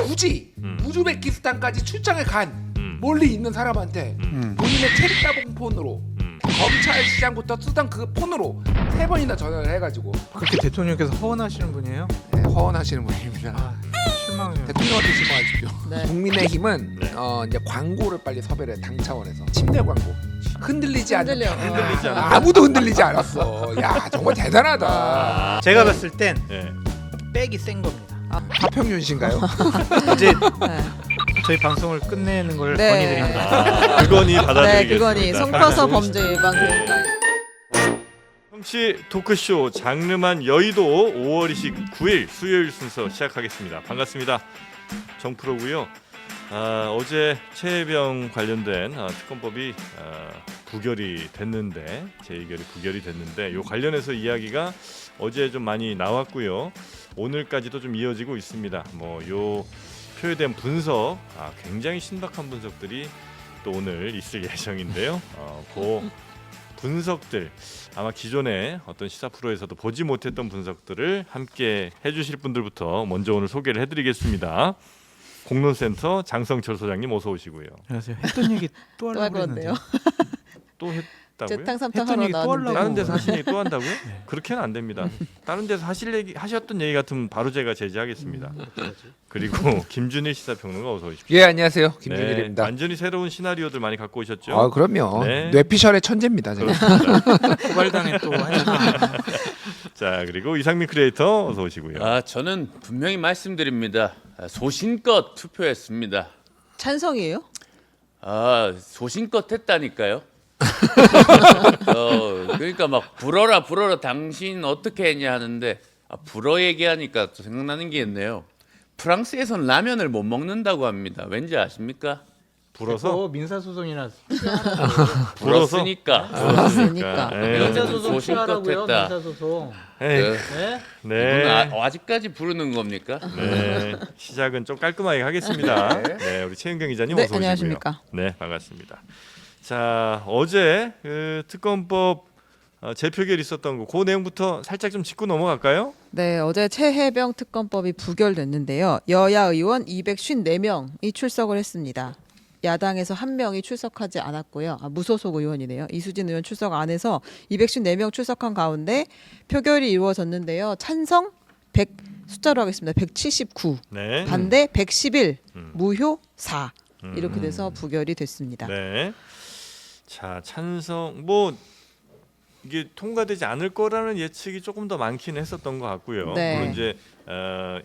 굳이 우즈베키스탄까지 출장을 간 멀리 있는 사람한테 본인의 체리따봉 폰으로 검찰 시장부터 쓰던 그 폰으로 3번이나 전화를 해가지고 그렇게 대통령께서 허언하시는 분이에요? 네, 허언하시는 분입니다. 아, 실망해요. 대통령한테 실망하십시오. 네. 국민의힘은 이제 광고를 빨리 섭외를 해, 당 차원에서 침대 광고 흔들리지 흔들려. 않아. 아무도 흔들리지 않았어. 야 정말 대단하다. 제가 봤을 땐 예. 백이 센 겁니다. 하평윤 씨인가요? 이제 네. 저희 방송을 끝내는 걸 네. 건의드립니다. 그건이 네, 받아들이겠습니다. 그거니 성과서 범죄 예방 교육관. 정치 토크쇼 장르만 여의도 5월 29일 수요일 순서 시작하겠습니다. 반갑습니다. 정프로고요. 어제 최혜병 관련된 특검법이 부결이 됐는데 재의결이 부결이 됐는데 요 관련해서 이야기가 어제 좀 많이 나왔고요. 오늘까지도 좀 이어지고 있습니다. 뭐 요 표에 대한 분석 굉장히 신박한 분석들이 또 오늘 있을 예정인데요. 그 분석들 아마 기존에 어떤 시사 프로에서도 보지 못했던 분석들을 함께 해주실 분들부터 먼저 오늘 소개를 해드리겠습니다. 공론센터 장성철 소장님 어서 오시고요. 안녕하세요. 했던 얘기 또 또 할 하려고 건데요. 했는데 또 했다고요? 재탕삼탕 했던 하러 얘기 또 나왔는데. 하려고. 다른 데서 하신 얘기 또 한다고요? 그렇게는 안 됩니다. 다른 데서 하셨던 얘기 같으면 바로 제가 제지하겠습니다. 그리고 김준일 시사평론가 어서 오십시오. 예 안녕하세요 김준일입니다. 완전히 새로운 시나리오들 많이 갖고 오셨죠? 아 그럼요. 네. 뇌피셜의 천재입니다 제가. 그렇습니다. 고발당에 또 하니까. 자 그리고 이상민 크리에이터 어서 오시고요. 저는 분명히 말씀드립니다. 소신껏 투표했습니다. 찬성이에요? 소신껏 했다니까요. 그러니까 막 불어라 당신 어떻게 했냐 하는데 불어 얘기하니까 또 생각나는 게 있네요. 프랑스에선 라면을 못 먹는다고 합니다. 왠지 아십니까? 불어서 민사소송이나 불었으니까. 그러니까. 네. 민사소송 소신껏 취하라고요. 했다. 민사소송. 에이, 네? 네. 이건 아직까지 부르는 겁니까? 네, 시작은 좀 깔끔하게 하겠습니다. 네, 우리 최은경 기자님 네, 어서 오시고요. 안녕하십니까. 네, 반갑습니다. 자, 어제 그 특검법 재표결 있었던 그 내용부터 살짝 좀 짚고 넘어갈까요? 네, 어제 최혜병 특검법이 부결됐는데요. 여야 의원 254명이 출석을 했습니다. 야당에서 1명이 출석하지 않았고요. 무소속 의원이네요. 이수진 의원 출석 안 해서 254명 출석한 가운데 표결이 이루어졌는데요. 찬성 100 숫자로 하겠습니다. 179, 네. 반대 111, 무효 4 이렇게 돼서 부결이 됐습니다. 네. 자, 찬성 뭐 이게 통과되지 않을 거라는 예측이 조금 더 많긴 했었던 것 같고요. 네. 물론 이제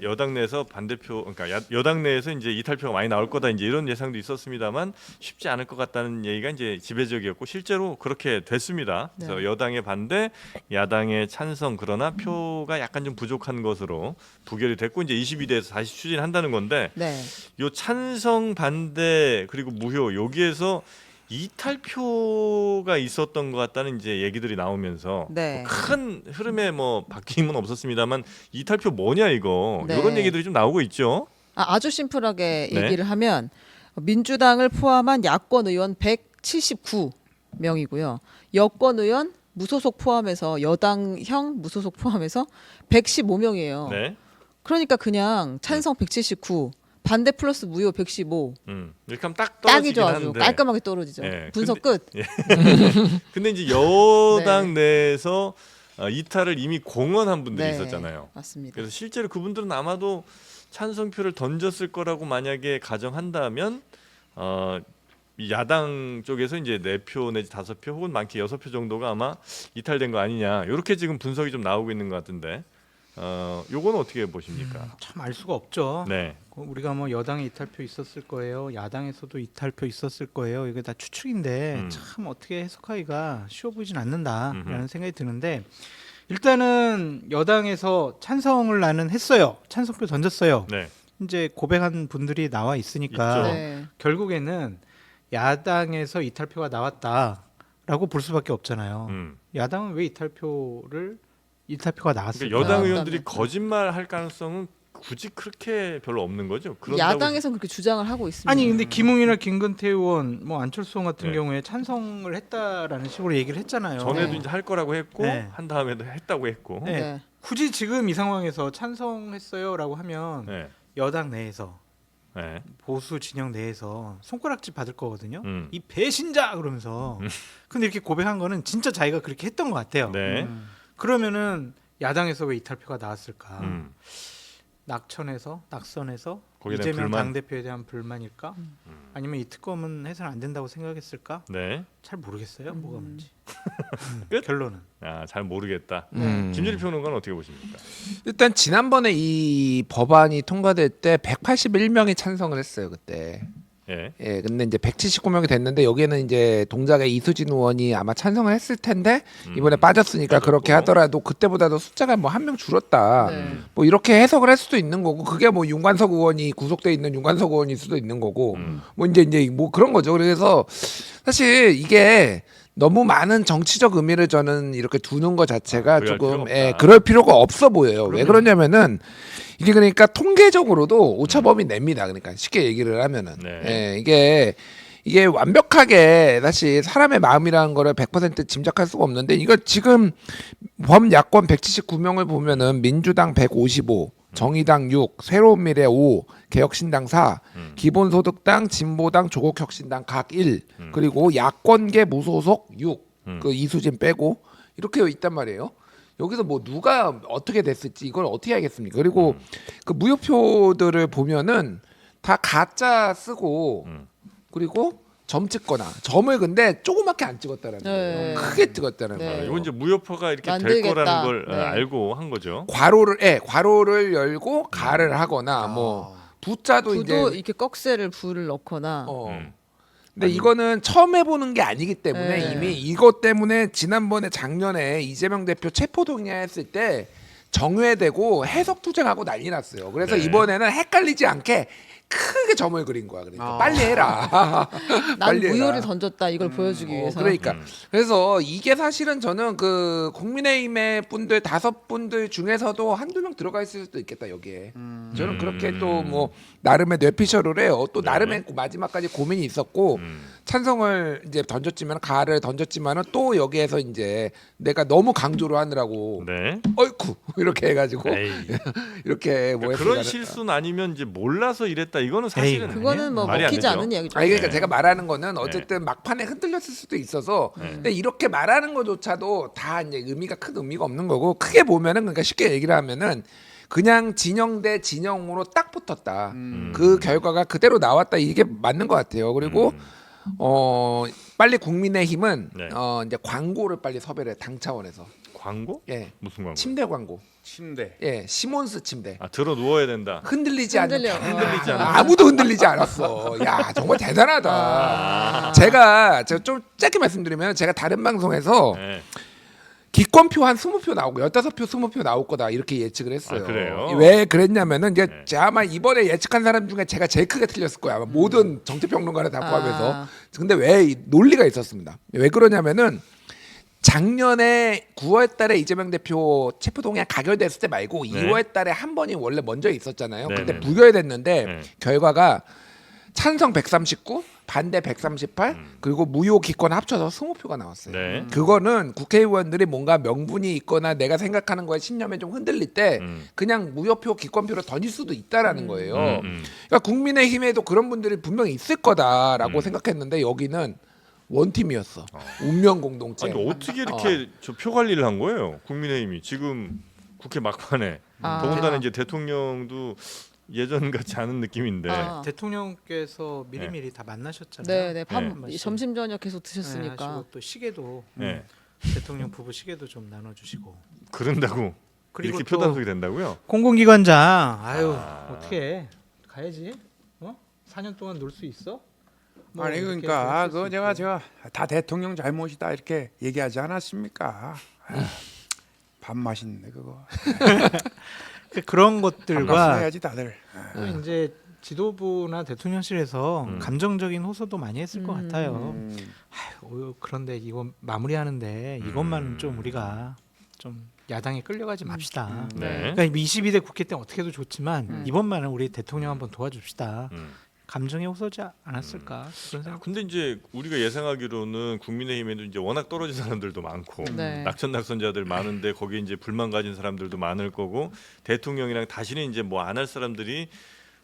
여당 내에서 반대표, 그러니까 여당 내에서 이제 이탈표가 많이 나올 거다 이제 이런 예상도 있었습니다만 쉽지 않을 것 같다는 얘기가 이제 지배적이었고 실제로 그렇게 됐습니다. 네. 그래서 여당의 반대, 야당의 찬성 그러나 표가 약간 좀 부족한 것으로 부결이 됐고 이제 22대에서 다시 추진한다는 건데 네. 요 찬성 반대 그리고 무효 여기에서 이탈표가 있었던 것 같다는 이제 얘기들이 나오면서 네. 큰 흐름에 뭐 바뀜은 없었습니다만 이탈표 뭐냐 이거 네. 이런 얘기들이 좀 나오고 있죠. 아주 심플하게 네. 얘기를 하면 민주당을 포함한 야권 의원 179명이고요. 여권 의원 무소속 포함해서 여당형 무소속 포함해서 115명이에요. 네. 그러니까 그냥 찬성 179, 반대 플러스 무효 115. 이렇게 하면 딱 딱이죠, 떨어지긴 아주 하는데. 깔끔하게 떨어지죠. 네, 분석 끝. 근데 이제 여당 네. 내에서 이탈을 이미 공언한 분들이 네, 있었잖아요. 맞습니다. 그래서 실제로 그분들은 아마도 찬성표를 던졌을 거라고 만약에 가정한다면 이 야당 쪽에서 이제 4표 내지 5표 혹은 많게 6표 정도가 아마 이탈된 거 아니냐 이렇게 지금 분석이 좀 나오고 있는 것 같은데 요거는 어떻게 보십니까? 참 알 수가 없죠. 네, 우리가 뭐 여당에 이탈표 있었을 거예요. 야당에서도 이탈표 있었을 거예요. 이게 다 추측인데 참 어떻게 해석하기가 쉬워 보이진 않는다라는 생각이 드는데 일단은 여당에서 찬성을 나는 했어요. 찬성표 던졌어요. 네, 이제 고백한 분들이 나와 있으니까 있죠. 네. 결국에는 야당에서 이탈표가 나왔다라고 볼 수밖에 없잖아요. 야당은 왜 이탈표가 나왔을까? 그러니까 여당 의원들이 나왔다면. 거짓말 할 가능성은 굳이 그렇게 별로 없는 거죠. 그런다고 야당에선 그렇게 주장을 하고 있습니다. 아니 근데 김웅이나 김근태 의원, 뭐 안철수 의원 같은 네. 경우에 찬성을 했다라는 식으로 얘기를 했잖아요. 전에도 네. 이제 할 거라고 했고 네. 한 다음에도 했다고 했고. 네. 네. 굳이 지금 이 상황에서 찬성했어요라고 하면 네. 여당 내에서 네. 보수 진영 내에서 손가락질 받을 거거든요. 음. 이 배신자 그러면서. 근데 이렇게 고백한 거는 진짜 자기가 그렇게 했던 것 같아요. 네. 그러면은 야당에서 왜 이탈표가 나왔을까? 음. 낙선에서 거기에 대한 이재명 불만? 당대표에 대한 불만일까? 아니면 이 특검은 해서는 안 된다고 생각했을까? 네. 잘 모르겠어요. 뭐가 뭔지. 끝? 결론은. 아, 잘 모르겠다. 음. 김준일 평론가는 어떻게 보십니까? 일단 지난번에 이 법안이 통과될 때 181명이 찬성을 했어요 그때. 예. 예, 근데 이제 179명이 됐는데 여기에는 이제 동작의 이수진 의원이 아마 찬성을 했을 텐데 이번에 빠졌으니까 빠졌고. 그렇게 하더라도 그때보다도 숫자가 뭐 한 명 줄었다. 네. 뭐 이렇게 해석을 할 수도 있는 거고 그게 뭐 윤관석 의원이 구속돼 있는 윤관석 의원일 수도 있는 거고 뭐 이제 뭐 그런 거죠. 그래서 사실 이게 너무 많은 정치적 의미를 저는 이렇게 두는 것 자체가 부여할 조금 필요가 없다. 그럴 필요가 없어 보여요. 왜 그러냐면은 이게 그러니까 통계적으로도 오차범위 냅니다. 그러니까 쉽게 얘기를 하면은 네. 이게 완벽하게 사실 사람의 마음이라는 거를 100% 짐작할 수가 없는데 이거 지금 범야권 179명을 보면은 민주당 155, 정의당 6, 새로운미래 5, 개혁신당 4, 기본소득당, 진보당, 조국혁신당 각 1, 그리고 야권계 무소속 6, 그 이수진 빼고 이렇게 있단 말이에요. 여기서 뭐 누가 어떻게 됐을지 이걸 어떻게 하겠습니까? 그리고 그 무효표들을 보면은 다 가짜 쓰고 그리고 점 찍거나 점을 근데 조그맣게 안 찍었다라는 네. 거예요. 크게 찍었다는 네. 거예요. 이건 이제 무효표가 이렇게 될 만들겠다. 거라는 걸 네. 알고 한 거죠. 괄호를 열고 가를 하거나 뭐 부자도 부도 이제 이렇게 꺽쇠를 불을 넣거나 근데 이거는 처음 해보는 게 아니기 때문에 네. 이미 이것 때문에 지난번에 작년에 이재명 대표 체포동의안 했을 때 정회되고 해석 투쟁하고 난리 났어요. 그래서 네. 이번에는 헷갈리지 않게 크게 점을 그린 거야. 그러니까 빨리 해라. 난 빨리 해라. 무효를 던졌다 이걸 보여주기 위해서. 그러니까 그래서 이게 사실은 저는 그 국민의힘의 분들 5분들 중에서도 한두 명 들어가 있을 수도 있겠다 여기에. 저는 그렇게 또 뭐 나름의 뇌피셜을 해요. 또 나름의 마지막까지 고민이 있었고 찬성을 이제 던졌지만 가를 던졌지만은 또 여기에서 이제 내가 너무 강조를 하느라고 네. 어이쿠 이렇게 해가지고 에이. 이렇게 뭐 그런 했으니까. 실수는 아니면 이제 몰라서 이랬다. 이거는 사실은 그거는 뭐 말이 안 먹히지 되죠. 않은 이야기죠. 아니 그러니까 네. 제가 말하는 거는 어쨌든 막판에 흔들렸을 수도 있어서 근데 이렇게 말하는 것조차도 다 이제 의미가 큰 의미가 없는 거고 크게 보면은 그러니까 쉽게 얘기를 하면은 그냥 진영 대 진영으로 딱 붙었다. 그 결과가 그대로 나왔다. 이게 맞는 것 같아요. 그리고 빨리 국민의힘은 네. 이제 광고를 빨리 섭외를 해, 당 차원에서. 광고? 예. 무슨 광고? 침대 광고. 침대. 예, 시몬스 침대. 아, 들어 누워야 된다. 흔들리지 않는 흔들려. 흔들리지 않는. 아무도 흔들리지 않았어. 야 정말 대단하다. 제가 좀 짧게 말씀드리면 제가 다른 방송에서 네. 기권표 한 20표 나오고 15표 20표 나올 거다 이렇게 예측을 했어요. 아, 그래요? 왜 그랬냐면은 이제 제가 아마 이번에 예측한 사람 중에 제가 제일 크게 틀렸을 거야. 아마 모든 정치평론가를 다 포함해서. 근데 왜 논리가 있었습니다. 왜 그러냐면은 작년에 9월 달에 이재명 대표 체포동의안 가결됐을 때 말고 2월 달에 한 번이 원래 먼저 있었잖아요. 네, 근데 네. 부결됐는데 네. 결과가 찬성 139, 반대 138, 그리고 무효 기권 합쳐서 20표가 나왔어요. 네. 그거는 국회의원들이 뭔가 명분이 있거나 내가 생각하는 거에 신념에 좀 흔들릴 때 그냥 무효표 기권표로 던질 수도 있다라는 거예요. 그러니까 국민의힘에도 그런 분들이 분명히 있을 거다라고 생각했는데 여기는 원팀이었어. 운명 공동체. 아니 어떻게 이렇게 저 표 관리를 한 거예요? 국민의힘이 지금 국회 막판에 더군다나 이제 대통령도 예전 같지 않은 느낌인데. 대통령께서 미리미리 다 만나셨잖아요. 네네 밤 네. 점심 저녁 계속 네, 드셨으니까. 하시고 또 시계도 네. 대통령 부부 시계도 좀 나눠주시고. 그런다고 그리고 이렇게 또 표단속이 된다고요? 공공기관장 아유 어떻게 가야지? 4년 동안 놀 수 있어? 뭐 아니 이렇게 그러니까 그럴 그 수 제가 있고. 다 대통령 잘못이다 이렇게 얘기하지 않았습니까? 밥 맛있네 그거. 그런 밥 것들과 해야지 다들. 또 이제 지도부나 대통령실에서 감정적인 호소도 많이 했을 것 같아요. 그런데 이거 마무리하는데 이것만은 좀 우리가 좀 야당에 끌려가지 맙시다. 네. 그러니까 22대 국회 때 어떻게 해도 좋지만 이번만은 우리 대통령 한번 도와줍시다. 감정에 호소지 않았을까 그런 생각. 근데 이제 우리가 예상하기로는 국민의힘에도 이제 워낙 떨어진 사람들도 많고 네. 낙천낙선자들 많은데 거기에 이제 불만 가진 사람들도 많을 거고 대통령이랑 다시는 이제 뭐 안 할 사람들이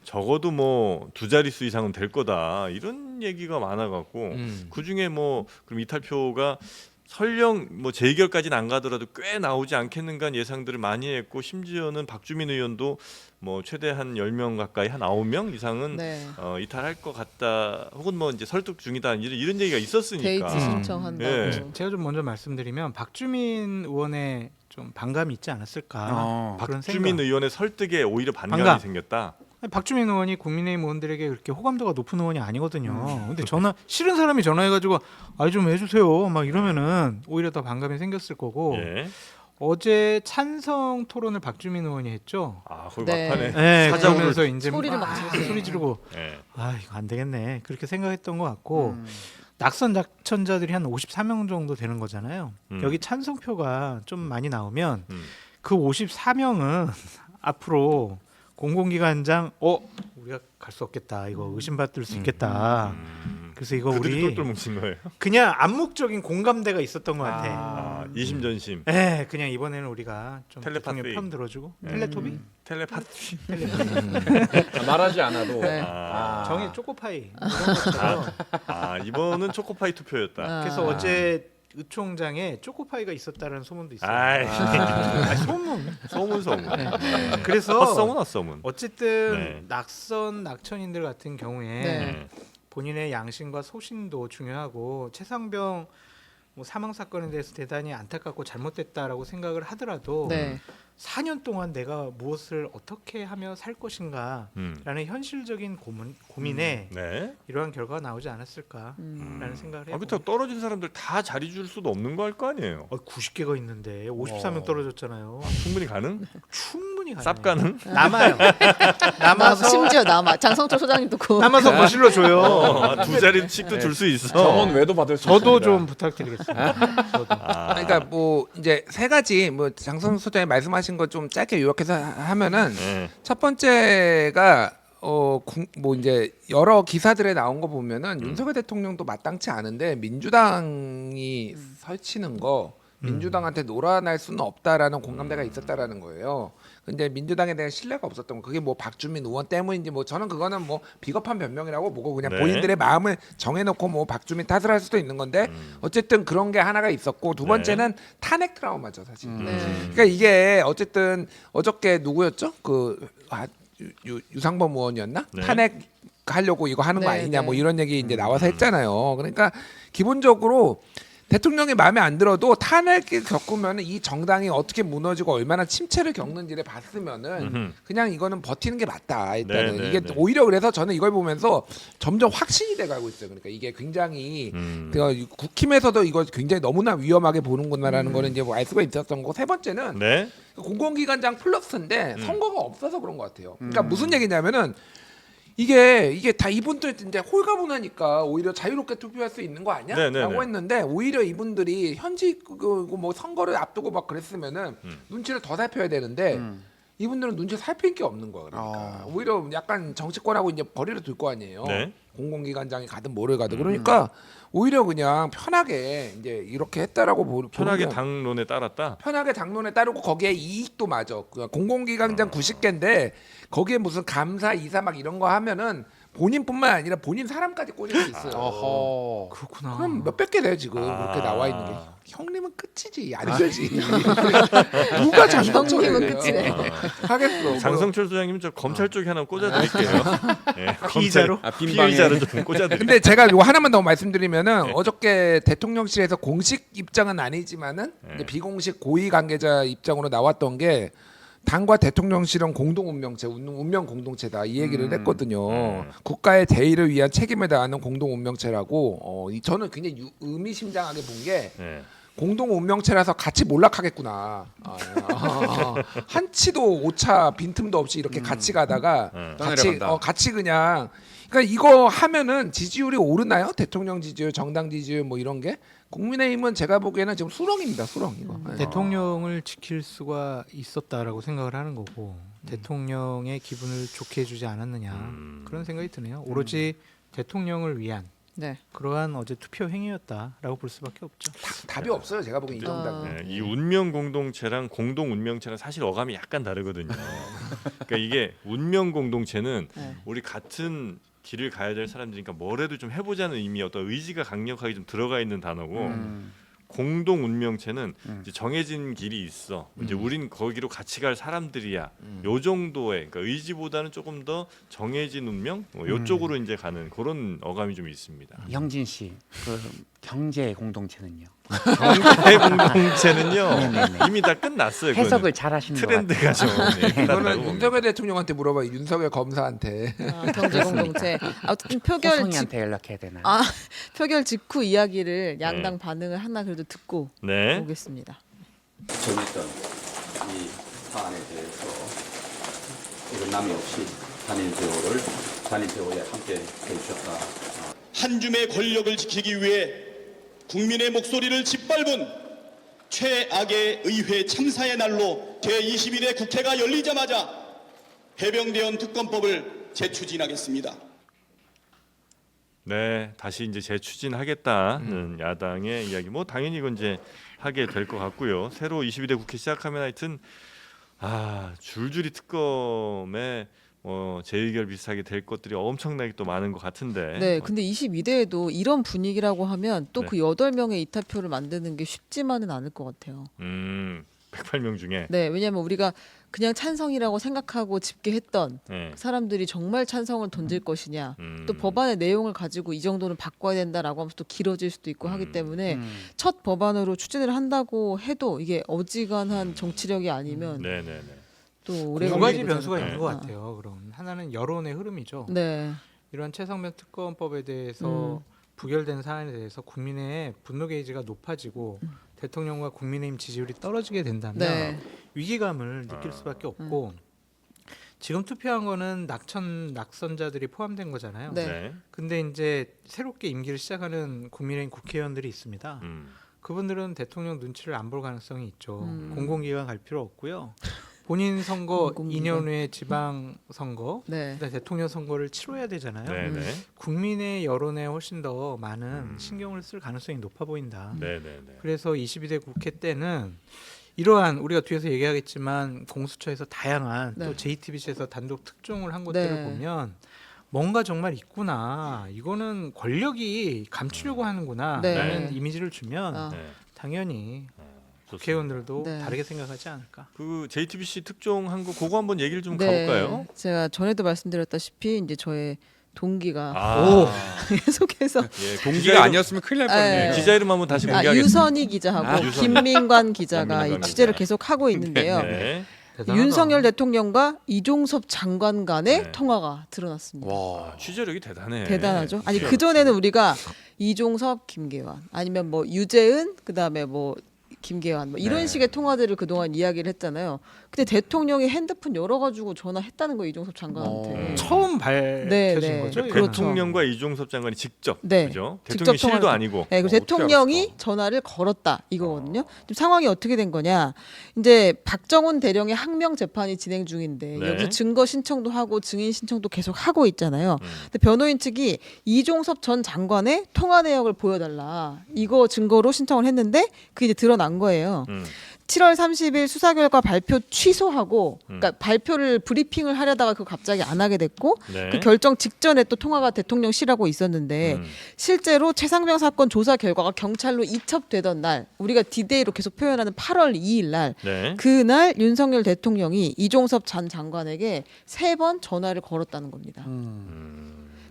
적어도 뭐 두 자릿수 이상은 될 거다 이런 얘기가 많아갖고 그 중에 뭐 그럼 이탈표가 설령 뭐 재결까지는 안 가더라도 꽤 나오지 않겠는가 예상들을 많이 했고 심지어는 박주민 의원도 뭐 최대 한 10명 가까이 한 9명 이상은 네. 이탈할 것 같다 혹은 뭐 이제 설득 중이다 이런 얘기가 있었으니까 데이트 신청한다고. 예. 제가 좀 먼저 말씀드리면 박주민 의원의 좀 반감이 있지 않았을까 그런 박주민 생각. 의원의 설득에 오히려 반감이 반감. 생겼다. 아니, 박주민 의원이 국민의힘 의원들에게 그렇게 호감도가 높은 의원이 아니거든요. 근데 전화 싫은 사람이 전화해가지고 아 좀 해주세요 막 이러면은 오히려 더 반감이 생겼을 거고 예. 어제 찬성 토론을 박주민 의원이 했죠. 아 거기 네. 막판에 네, 사자우를 그러면서 이제 소리를 막 지르세요. 소리 지르고 예. 아 이거 안 되겠네 그렇게 생각했던 것 같고 낙선 낙천자들이 한 54명 정도 되는 거잖아요. 여기 찬성표가 좀 많이 나오면 그 54명은 앞으로 공공기관장 우리가 갈 수 없겠다 이거 의심받을 수 있겠다. 그래서 이거 그들이 우리 똘똘 뭉친 거예요. 그냥 암묵적인 공감대가 있었던 것 같아. 아, 이심전심 네, 그냥 이번에는 우리가 좀 텔레파시. 대통령 편 들어주고 텔레토비 텔레파티. 말하지 않아도 네. 정의 초코파이 이런 것처럼. 이번은 초코파이 투표였다. 그래서 어제 의총장에 초코파이가 있었다는 소문도 있어요. 아이 소문. 소문. 그래서 헛소문 헛소문. 어쨌든 네. 낙선 낙천인들 같은 경우에 네. 본인의 양심과 소신도 중요하고 최상병 뭐 사망 사건에 대해서 대단히 안타깝고 잘못됐다라고 생각을 하더라도 네. 4년 동안 내가 무엇을 어떻게 하며 살 것인가라는 현실적인 고민에 네. 이러한 결과가 나오지 않았을까라는 생각을 해요. 그렇다고 떨어진 사람들 다 자리 줄 수도 없는 거 할 거 아니에요. 90개가 있는데 54명 떨어졌잖아요. 충분히 가능? 충분히 가능해요. 쌉 가능? 남아요. 남아서 심지어 장성철 소장님도 남아서 거실로 줘요. 두 자리씩도 줄 수 있어. 정원 외도 받을 수 저도 있습니다. 좀 부탁드리겠습니다. 저도. 그러니까 뭐 이제 세 가지 뭐 장성 소장이 말씀하신 거 좀 짧게 요약해서 하면은 네. 첫 번째가 뭐 이제 여러 기사들에 나온 거 보면은 윤석열 대통령도 마땅치 않은데 민주당이 설치는 거 민주당한테 놀아날 수는 없다라는 공감대가 있었다라는 거예요. 근데 민주당에 대한 신뢰가 없었던 거 그게 뭐 박주민 의원 때문인지 뭐 저는 그거는 뭐 비겁한 변명이라고 보고 그냥 네. 본인들의 마음을 정해놓고 뭐 박주민 탓을 할 수도 있는 건데 어쨌든 그런 게 하나가 있었고 두 번째는 탄핵 트라우마죠 사실. 그러니까 이게 어쨌든 어저께 누구였죠? 유상범 의원이었나? 네. 탄핵 하려고 이거 하는 거 네, 아니냐 뭐 네. 이런 얘기 이제 나와서 했잖아요. 그러니까 기본적으로 대통령이 마음에 안 들어도 탄핵을 겪으면 이 정당이 어떻게 무너지고 얼마나 침체를 겪는지를 봤으면은 그냥 이거는 버티는 게 맞다. 일단은 네, 이게 네. 오히려 그래서 저는 이걸 보면서 점점 확신이 돼가고 있어요. 그러니까 이게 굉장히 국힘에서도 이거 굉장히 너무나 위험하게 보는구나라는 거는 이제 뭐 알 수가 있었던 거고 세 번째는 네. 공공기관장 플러스인데 선거가 없어서 그런 것 같아요. 그러니까 무슨 얘기냐면은 이게 다 이분들 이제 홀가분하니까 오히려 자유롭게 투표할 수 있는 거 아니야? 네, 네, 라고 네. 했는데 오히려 이분들이 현직 뭐 선거를 앞두고 막 그랬으면은 눈치를 더 살펴야 되는데 이분들은 눈치 살필 게 없는 거야. 그러니까 오히려 약간 정치권하고 이제 거리를 둘 거 아니에요. 네. 공공기관장이 가든 뭐를 가든 그러니까 오히려 그냥 편하게 이제 이렇게 했다라고 편하게 보면 당론에 따랐다. 편하게 당론에 따르고 거기에 이익도 맞아. 공공기관장 90개인데 거기에 무슨 감사 이사 막 이런 거 하면은 본인뿐만 아니라 본인 사람까지 꽂을 수 있어요. 그렇구나. 그럼 몇백 개 돼요 지금 그렇게 나와 있는 게. 형님은 끝이지 안 되지. 누가 형님은 끝이네. 하겠어. 장성철 소장님 저 검찰 쪽에 하나 꽂아드릴게요. 네, 피의자로? 피의자로 좀 꽂아드릴게요. 근데 제가 이거 하나만 더 말씀드리면은 어저께 대통령실에서 공식 입장은 아니지만은 이제 비공식 고위 관계자 입장으로 나왔던 게 당과 대통령실은 공동 운명체, 운명 공동체다 이 얘기를 했거든요. 국가의 대의를 위한 책임을 다하는 공동 운명체라고. 저는 굉장히 의미심장하게 본 게 네. 공동 운명체라서 같이 몰락하겠구나. 한치도 오차 빈틈도 없이 이렇게 같이 가다가 떠내려간다. 같이 그냥. 그러니까 이거 하면은 지지율이 오르나요? 대통령 지지율, 정당 지지율 뭐 이런 게 국민의힘은 제가 보기에는 지금 수렁입니다. 수렁 이거. 네. 대통령을 지킬 수가 있었다라고 생각을 하는 거고 대통령의 기분을 좋게 해주지 않았느냐 그런 생각이 드네요. 오로지 대통령을 위한 네. 그러한 어제 투표 행위였다라고 볼 수밖에 없죠. 답이 없어요. 제가 보기엔 이 정답은. 네, 이 운명 공동체랑 공동 운명체랑 사실 어감이 약간 다르거든요. 그러니까 이게 운명 공동체는 네. 우리 같은 길을 가야 될 사람들이니까 뭐라도 좀 해보자는 의미, 어떤 의지가 강력하게 좀 들어가 있는 단어고, 공동 운명체는 이제 정해진 길이 있어. 이제 우린 거기로 같이 갈 사람들이야. 요 정도의, 그러니까 의지보다는 조금 더 정해진 운명, 뭐 요쪽으로 이제 가는 그런 어감이 좀 있습니다. 영진 씨, 그 경제 공동체는요. 경제 공동체는요 네네네. 이미 다 끝났어요. 그거는. 해석을 잘 하시는 것 트렌드가 좀 이거는 끝났다고. 윤석열 대통령한테 물어봐. 윤석열 검사한테. 경제 공동체. 아무튼 표결 호성이한테 연락해야 되나요? 표결 직후 이야기를 양당 반응을 하나 그래도 듣고 네. 오겠습니다. 정했던 이 사안에 대해서 이런 없이 단일 대우에 함께 해주셨다. 한 줌의 권력을 지키기 위해 국민의 목소리를 짓밟은 최악의 의회 참사의 날로 제21회 국회가 열리자마자 해병대원 특검법을 재추진하겠습니다. 네, 다시 이제 재추진하겠다는 야당의 이야기. 뭐 당연히 이건 이제 하게 될 것 같고요. 새로 22대 국회 시작하면 하여튼 줄줄이 특검에 재의결 비슷하게 될 것들이 엄청나게 또 많은 것 같은데. 네, 근데 22대에도 이런 분위기라고 하면 또 네. 그 8명의 이탈표를 만드는 게 쉽지만은 않을 것 같아요. 108명 중에. 네, 왜냐하면 우리가 그냥 찬성이라고 생각하고 집계했던 네. 사람들이 정말 찬성을 던질 것이냐, 음. 또 법안의 내용을 가지고 이 정도는 바꿔야 된다라고 하면서 또 길어질 수도 있고 하기 때문에 첫 법안으로 추진을 한다고 해도 이게 어지간한 정치력이 아니면 네, 네, 네. 또 오래 두 가지 걸리지 변수가 않을까. 있는 것 같아요. 그럼 하나는 여론의 흐름이죠. 네, 이러한 최상병 특검법에 대해서 부결된 사안에 대해서 국민의 분노 게이지가 높아지고 대통령과 국민의힘 지지율이 떨어지게 된다면 네. 위기감을 느낄 수밖에 없고 지금 투표한 거는 낙선자들이 포함된 거잖아요. 네. 네. 근데 이제 새롭게 임기를 시작하는 국민의힘 국회의원들이 있습니다. 그분들은 대통령 눈치를 안 볼 가능성이 있죠. 공공기관 갈 필요 없고요. 본인 선거 공공기관. 2년 후에 지방 선거, 네. 그다음에 대통령 선거를 치러야 되잖아요. 네, 네. 국민의 여론에 훨씬 더 많은 신경을 쓸 가능성이 높아 보인다. 네, 네, 네. 그래서 22대 국회 때는 이러한 우리가 뒤에서 얘기하겠지만 공수처에서 다양한 네. 또 JTBC에서 단독 특종을 한 것들을 네. 보면 뭔가 정말 있구나. 이거는 권력이 감추려고 하는구나. 네. 라는 이미지를 주면 아. 네. 당연히 좋습니다. 국회의원들도 네. 다르게 생각하지 않을까. 그 JTBC 특종한 거 그거 한번 얘기를 좀 네. 가볼까요? 제가 전에도 말씀드렸다시피 이제 저의 동기가 계속해서 예, 동기가 아니었으면 큰일 날 뻔했네요. 네. 기자 이름 한번 다시 공개하겠습니다. 유선희 기자하고 유선희. 김민관 기자가 김민관 이 취재를 기자. 계속 하고 있는데요. 네. 대단하다. 윤석열 대통령과 이종섭 장관 간의 네. 통화가 드러났습니다. 취재력이 대단해. 대단하죠. 아니 취재력. 그 전에는 우리가 이종섭, 김계환 아니면 뭐 유재은 그다음에 뭐 김계환 뭐 이런 네. 식의 통화들을 그동안 이야기를 했잖아요. 근데 대통령이 핸드폰 열어가지고 전화했다는 거예요 이종섭 장관한테. 처음 밝혀진 네. 거죠. 그렇죠. 이거는. 대통령과 이종섭 장관이 직접, 네. 그죠? 직접 대통령 실도 통화를 아니고. 네, 그리고 어떻게 대통령이 알았을까? 전화를 걸었다 이거거든요. 지금 상황이 어떻게 된 거냐? 이제 박정훈 대령의 항명 재판이 진행 중인데 네. 여기서 증거 신청도 하고 증인 신청도 계속 하고 있잖아요. 근데 변호인 측이 이종섭 전 장관의 통화 내역을 보여달라 이거 증거로 신청을 했는데 그게 이제 드러난 거예요. 7월 30일 수사 결과 발표 취소하고 그러니까 발표를 브리핑을 하려다가 그거 갑자기 안 하게 됐고 네. 그 결정 직전에 또 통화가 대통령실하고 있었는데 실제로 최상병 사건 조사 결과가 경찰로 이첩되던 날 우리가 디데이로 계속 표현하는 8월 2일 날 네. 그날 윤석열 대통령이 이종섭 전 장관에게 3번 전화를 걸었다는 겁니다.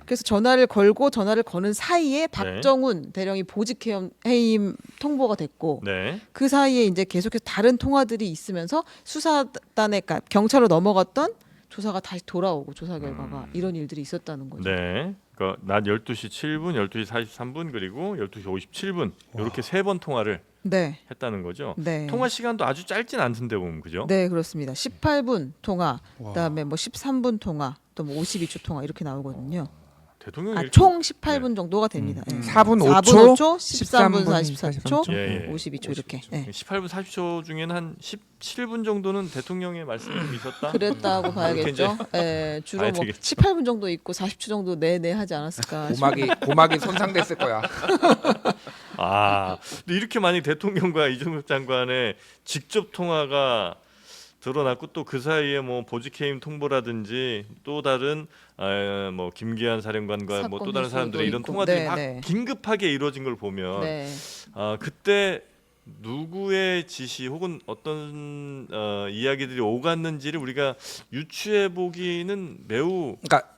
그래서 전화를 걸고 전화를 거는 사이에 박정훈 대령이 보직 해임 통보가 됐고 네. 그 사이에 이제 계속해서 다른 통화들이 있으면서 수사단에 그러니까 경찰로 넘어갔던 조사가 다시 돌아오고 조사 결과가 이런 일들이 있었다는 거죠. 네. 그러니까 낮 12시 7분, 12시 43분 그리고 12시 57분 이렇게 3번 통화를 네. 했다는 거죠. 네. 통화 시간도 아주 짧진 않던데 보면 그죠? 네, 그렇습니다. 18분 통화, 그다음에 뭐 13분 통화, 또 뭐 52초 통화 이렇게 나오거든요. 대통령이 이렇게- 총 18분 정도가 됩니다. 예. 4분 4분 5초, 5초, 13분 44초, 예, 예. 52초 이렇게. 예. 18분 40초 중에는 한 17분 정도는 대통령의 말씀이 좀 있었다. 그랬다고 봐야겠죠. 예, 주로 봐야 뭐 되겠죠. 18분 정도 있고 40초 정도 내내 하지 않았을까. 고막이 손상됐을 거야. 아, 근데 이렇게 만약 대통령과 이종섭 장관의 직접 통화가 드러났고 또 그 사이에 뭐 보직해임 통보라든지 또 다른 뭐 김기한 사령관과 뭐 또 사건 다른 사람들의 회수도 이런 있고. 통화들이 네, 막 네. 긴급하게 이루어진 걸 보면 네. 그때 누구의 지시 혹은 어떤 이야기들이 오갔는지를 우리가 유추해 보기는 매우 그러니까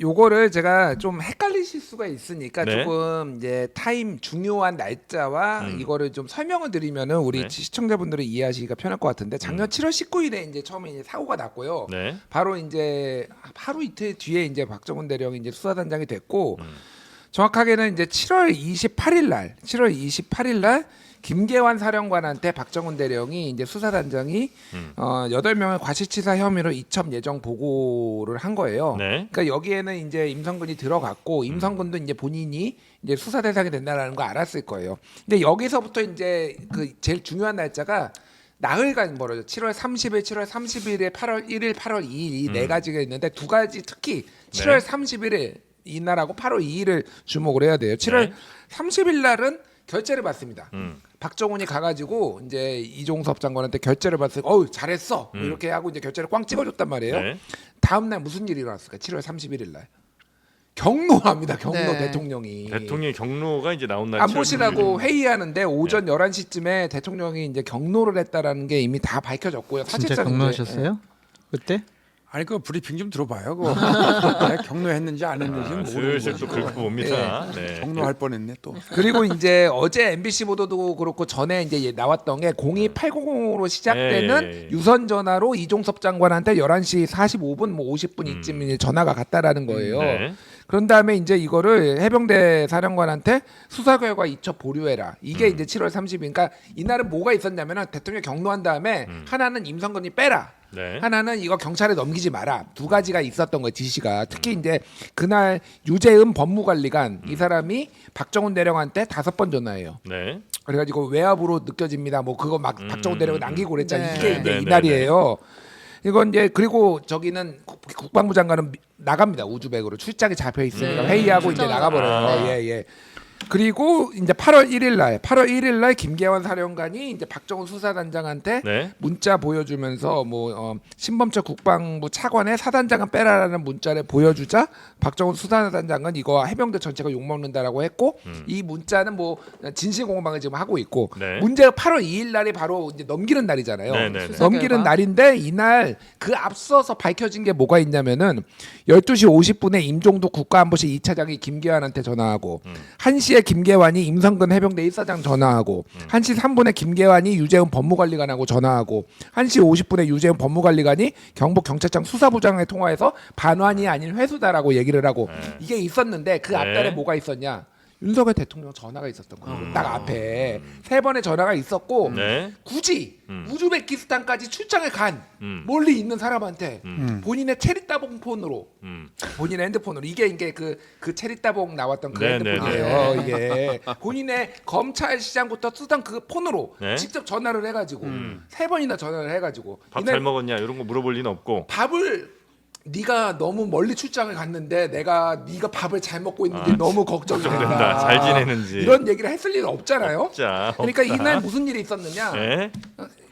요거를 제가 좀 헷갈리실 수가 있으니까 네. 조금 이제 타임 중요한 날짜와 이거를 좀 설명을 드리면은 우리 네. 시청자분들이 이해하시기가 편할 것 같은데 작년 7월 19일에 이제 처음에 이제 사고가 났고요. 네. 바로 이제 하루 이틀 뒤에 이제 박정훈 대령이 이제 수사단장이 됐고 정확하게는 이제 7월 28일 날 김계환 사령관한테 박정훈 대령이 이제 수사단장이 8명의 과실치사 혐의로 이첩 예정 보고를 한 거예요. 네. 그러니까 여기에는 이제 임성근이 들어갔고 임성근도 이제 본인이 이제 수사 대상이 된다라는 거 알았을 거예요. 근데 여기서부터 이제 그 제일 중요한 날짜가 나흘간 벌어져. 7월 30일, 7월 30일에 8월 1일, 8월 2일 이 네 가지가 있는데 두 가지 특히 7월 31일 이날하고 8월 2일을 주목을 해야 돼요. 7월 네. 30일 날은 결재를 받습니다. 박정훈이 가가지고 이제 이종섭 장관한테 결재를 받으니까 어우 잘했어 뭐 이렇게 하고 이제 결재를 꽝 찍어줬단 말이에요. 네. 다음 날 무슨 일이 일어났을까? 7월 31일 날 경로합니다. 경로 네. 대통령이 대통령의 경로가 이제 나온 날 안 보시라고 회의하는데 오전 11시쯤에 대통령이 이제 경로를 했다라는 게 이미 다 밝혀졌고요. 진짜 사실상 이제 경로하셨어요? 그때? 아니 그 브리핑 좀 들어봐요. 그거 내가 경로했는지 안 했는지 모르는 슬슬 거지. 또 긁고 봅니다. 네. 경로할 뻔했네 또. 그리고 이제 어제 MBC 보도도 그렇고 전에 이제 나왔던 게 02800으로 시작되는 예. 유선 전화로 이종섭 장관한테 11시 45분 뭐 50분 이쯤 이제 전화가 갔다라는 거예요. 네. 그런 다음에 이제 이거를 해병대 사령관한테 수사 결과 이첩 보류해라. 이게 이제 7월 30일. 그러니까 이날은 뭐가 있었냐면은 대통령 경로한 다음에 하나는 임성근이 빼라. 네. 하나는 이거 경찰에 넘기지 마라. 두 가지가 있었던 거예요. 지시가. 특히 이제 그날 유재은 법무관리관 이 사람이 박정훈 대령한테 5번 전화해요. 네. 그래가지고 외압으로 느껴집니다. 뭐 그거 막 박정훈 대령이 남기고 그랬잖아요. 네. 이게 이제 네, 네, 이날이에요. 이건 이제 그리고 저기는 국방부 장관은 나갑니다. 우즈벡으로 출장에 잡혀 있으니까 회의하고 이제 나가버려요. 예. 그리고 이제 8월 1일 날 김계환 사령관이 이제 박정훈 수사단장한테 네. 문자 보여주면서 뭐 신범철 국방부 차관의 사단장은 빼라라는 문자를 보여주자 박정훈 수사단장은 이거 해병대 전체가 욕 먹는다라고 했고 이 문자는 뭐 진실공방을 지금 하고 있고 네. 문제가 8월 2일 날이 바로 이제 넘기는 날이잖아요. 네, 네, 네. 수사 넘기는 결과. 날인데 이날 그 앞서서 밝혀진 게 뭐가 있냐면은 12시 50분에 임종독 국가안보실 2차장이 김계환한테 전화하고 1시에 김계환이 임성근 해병대 1사장 전화하고 1시 3분에 김계환이 유재훈 법무관리관하고 전화하고 1시 50분에 유재훈 법무관리관이 경북 경찰청 수사부장에 통화해서 반환이 아닌 회수다라고 얘기를 하고 이게 있었는데 그 앞달에 네. 뭐가 있었냐? 윤석열 대통령 전화가 있었던 거예요. 딱 앞에 3번의 전화가 있었고 네. 굳이 우즈베키스탄까지 출장을 간 멀리 있는 사람한테 본인의 체리따봉 폰으로 본인의 핸드폰으로 이게 그 체리따봉 나왔던 그 네, 핸드폰이에요. 이게 본인의 검찰 시장부터 쓰던 그 폰으로 네. 직접 전화를 해가지고 3번이나 전화를 해가지고 밥 이날 잘 먹었냐 이런 거 물어볼 리는 없고. 밥을 네가 너무 멀리 출장을 갔는데 네가 밥을 잘 먹고 있는지 너무 걱정이 된다. 걱정된다. 잘 지내는지. 이런 얘기를 했을 리는 없잖아요. 없자, 그러니까 없다. 이날 무슨 일이 있었느냐? 네.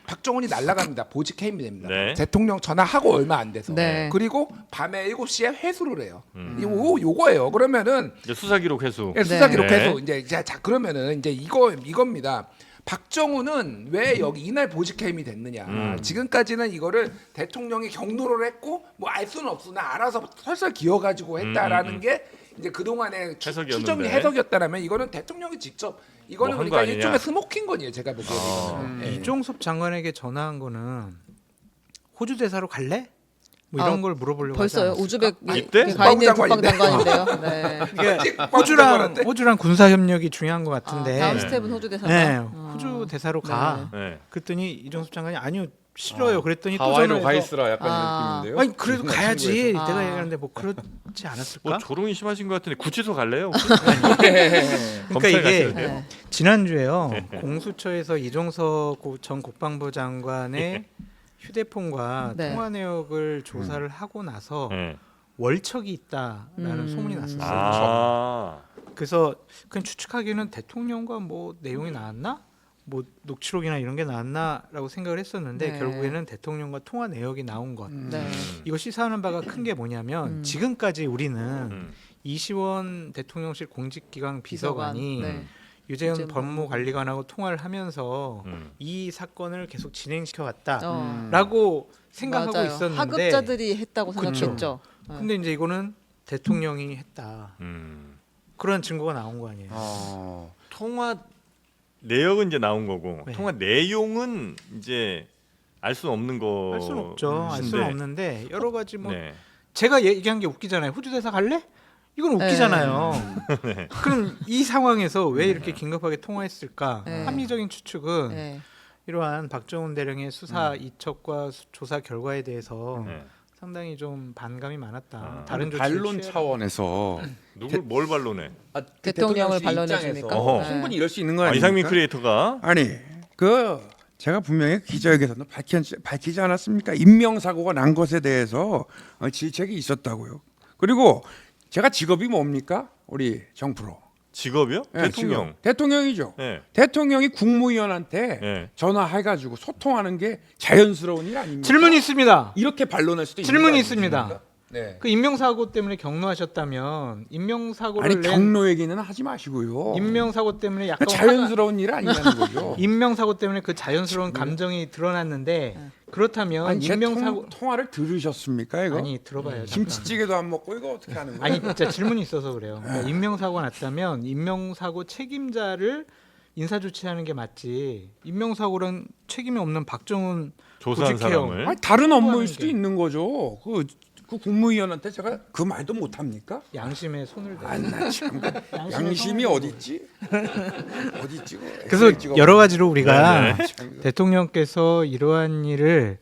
박정훈이 날아갑니다. 보직 해임이 됩니다. 네. 대통령 전화하고 얼마 안 돼서. 네. 그리고 밤에 7시에 회수를 해요. 요거예요. 그러면은 이제 수사 기록 회수. 수사 네. 기록 회수. 네. 이제 자 그러면은 이제 이겁니다. 박정훈은 왜 여기 이날 보직 해임이 됐느냐? 지금까지는 이거를 대통령이 경로를 했고 뭐 알 수는 없으나 알아서 설설 기어가지고 했다라는 게 이제 그 동안의 해석이었는데. 추정이 해석이었다라면 이거는 대통령이 직접 이거는 뭐한 그러니까 거 아니냐? 일종의 스모킹건이에요. 제가 보기에는. 이거는. 예. 이종섭 장관에게 전화한 거는 호주 대사로 갈래? 뭐 이런 아, 걸 물어보려고 벌써요. 하지 우즈벡 이때? 가 있는 국방장관인데. 국방장관인데요. 네. 않았을까? 호주랑 군사 협력이 중요한 것 같은데. 다음 스텝은 호주 대사가. 네, 호주 대사로 가. 네. 그랬더니 이종섭 장관이 아니요 싫어요. 그랬더니 또 하와이로 전화해서 가 있으라 약간 아. 이런 느낌인데요. 아니 그래도 가야지. 아. 내가 얘기하는데 뭐 그렇지 않았을까? 뭐 조롱이 심하신 것 같은데 구치소 갈래요? 그러니까 검찰 이게 가셔야 돼요. 네. 지난주에요. 공수처에서 이정석 전 국방부 장관의 예. 휴대폰과 네. 통화 내역을 조사를 하고 나서 네. 월척이 있다라는 소문이 났었어요. 아. 그래서 그냥 추측하기에는 대통령과 뭐 내용이 나왔나? 뭐 녹취록이나 이런 게 나왔나라고 생각을 했었는데 네. 결국에는 대통령과 통화 내역이 나온 것. 네. 이거 시사하는 바가 큰 게 뭐냐면 지금까지 우리는 이시원 대통령실 공직기강 비서관이 네. 유재현 유재현 법무관리관하고 통화를 하면서 음. 이 사건을 계속 진행시켜 왔다라고 어. 생각하고 맞아요. 있었는데 하급자들이 했다고 그쵸. 생각했죠. 근데 이제 이거는 대통령이 했다. 그런 증거가 나온 거 아니에요. 통화 내역은 이제 나온 거고 네. 통화 내용은 이제 알 수는 없는 거. 알 수는 없죠. 알 수는 없는데 여러 가지 뭐 네. 제가 얘기한 게 웃기잖아요. 호주 대사 갈래? 이건 웃기잖아요. 그럼 이 상황에서 왜 이렇게 긴급하게 통화했을까? 네. 합리적인 추측은 네. 이러한 박정훈 대령의 수사 이첩과 조사 결과에 대해서 네. 상당히 좀 반감이 많았다. 아. 다른 반론 조치를 차원에서 누굴 뭘 반론해? 대통령을 대통령실 반론해 입장에서 줍니까? 어허. 충분히 이럴 수 있는 거 아, 아닙니까? 이상민 크리에이터가 아니 그 제가 분명히 기자회견에서도 밝히지 않았습니까? 인명사고가 난 것에 대해서 질책이 있었다고요. 그리고 제가 직업이 뭡니까? 우리 정프로. 직업이요? 네, 대통령. 직업. 대통령이죠. 네. 대통령이 국무위원한테 네. 전화해가지고 소통하는 게 자연스러운 일 아닙니까? 질문이 있습니다. 이렇게 반론할 수도 있는 질문이 거 있습니다. 아닙니까? 네. 그 인명사고 때문에 경로하셨다면 인명사고를 아니 경로 얘기는 하지 마시고요. 인명사고 때문에 약간 자연스러운 일 아니라는 거죠. 인명사고 때문에 그 자연스러운 감정이 드러났는데 그렇다면 아니, 제 인명사고 통화를 들으셨습니까 이거? 아니 들어봐요. 잠깐. 김치찌개도 안 먹고 이거 어떻게 하는 거야? 아니 진짜 질문이 있어서 그래요. 그러니까 인명사고가 났다면 인명사고 책임자를 인사조치하는 게 맞지. 인명사고는 책임이 없는 박정훈 조사한 조직해요. 사람을. 아니, 다른 업무일 통화하는 수도 게. 있는 거죠. 그 국무위원한테 제가 그 말도 못 합니까? 양심에 손을 대. 아나참 양심이 어디 있지? 어디 있지? 그래서 여러 가지로 우리가 네, 대통령께서 이러한 일을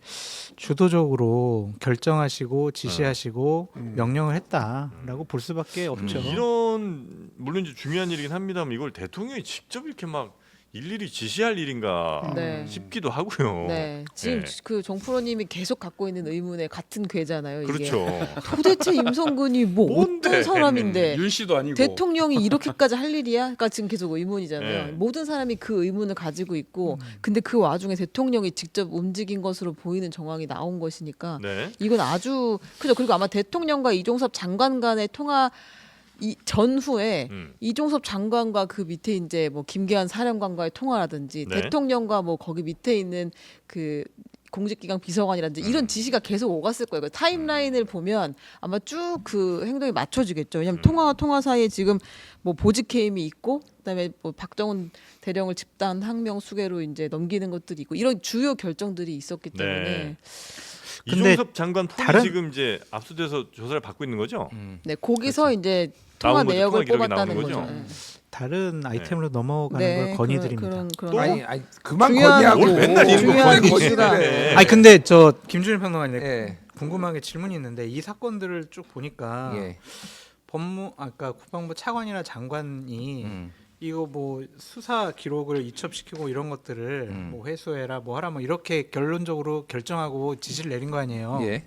주도적으로 결정하시고 지시하시고 명령을 했다라고 볼 수밖에 없죠. 이런 물론 이제 중요한 일이긴 합니다만 이걸 대통령이 직접 이렇게 막 일일이 지시할 일인가 네. 싶기도 하고요. 네. 지금 네. 그 정프로님이 계속 갖고 있는 의문의 같은 괴잖아요. 이게. 그렇죠. 도대체 임성근이 뭐 뭔데? 어떤 사람인데 윤 씨도 아니고 대통령이 이렇게까지 할 일이야? 그러니까 지금 계속 의문이잖아요. 네. 모든 사람이 그 의문을 가지고 있고, 근데 그 와중에 대통령이 직접 움직인 것으로 보이는 정황이 나온 것이니까 네. 이건 아주 그죠. 그리고 아마 대통령과 이종섭 장관 간의 통화 이 전후에 이종섭 장관과 그 밑에 이제 뭐 김계한 사령관과의 통화라든지 네. 대통령과 뭐 거기 밑에 있는 그 공직기강 비서관이라든지 이런 지시가 계속 오갔을 거예요. 그 타임라인을 보면 아마 쭉 그 행동이 맞춰지겠죠. 왜냐하면 통화와 통화 사이에 지금 뭐 보직 해임이 있고, 그다음에 뭐 박정훈 대령을 집단 항명 수괴로 이제 넘기는 것들이 있고 이런 주요 결정들이 있었기 때문에. 네. 근데 이종섭 장관 폰이 다른- 지금 이제 압수돼서 조사를 받고 있는 거죠? 네, 거기서 그렇죠. 이제 통화 나온 거죠. 내역을 통화 기록이 뽑았다는 나오는 거죠. 거죠. 네. 다른 아이템으로 넘어가는 네, 걸 건의드립니다. 그런 또? 아니 그만 중요한- 건의하고 뭘 맨날 이런 거 중요한 건의 이슈라. 건의해. 아니 근데 저 김준일 평론가님 예. 궁금한 게 질문이 있는데 이 사건들을 쭉 보니까 예. 아까 국방부 차관이나 장관이 이거 뭐 수사 기록을 이첩시키고 이런 것들을 뭐 회수해라 뭐 하라 뭐 이렇게 결론적으로 결정하고 지시를 내린 거 아니에요. 예.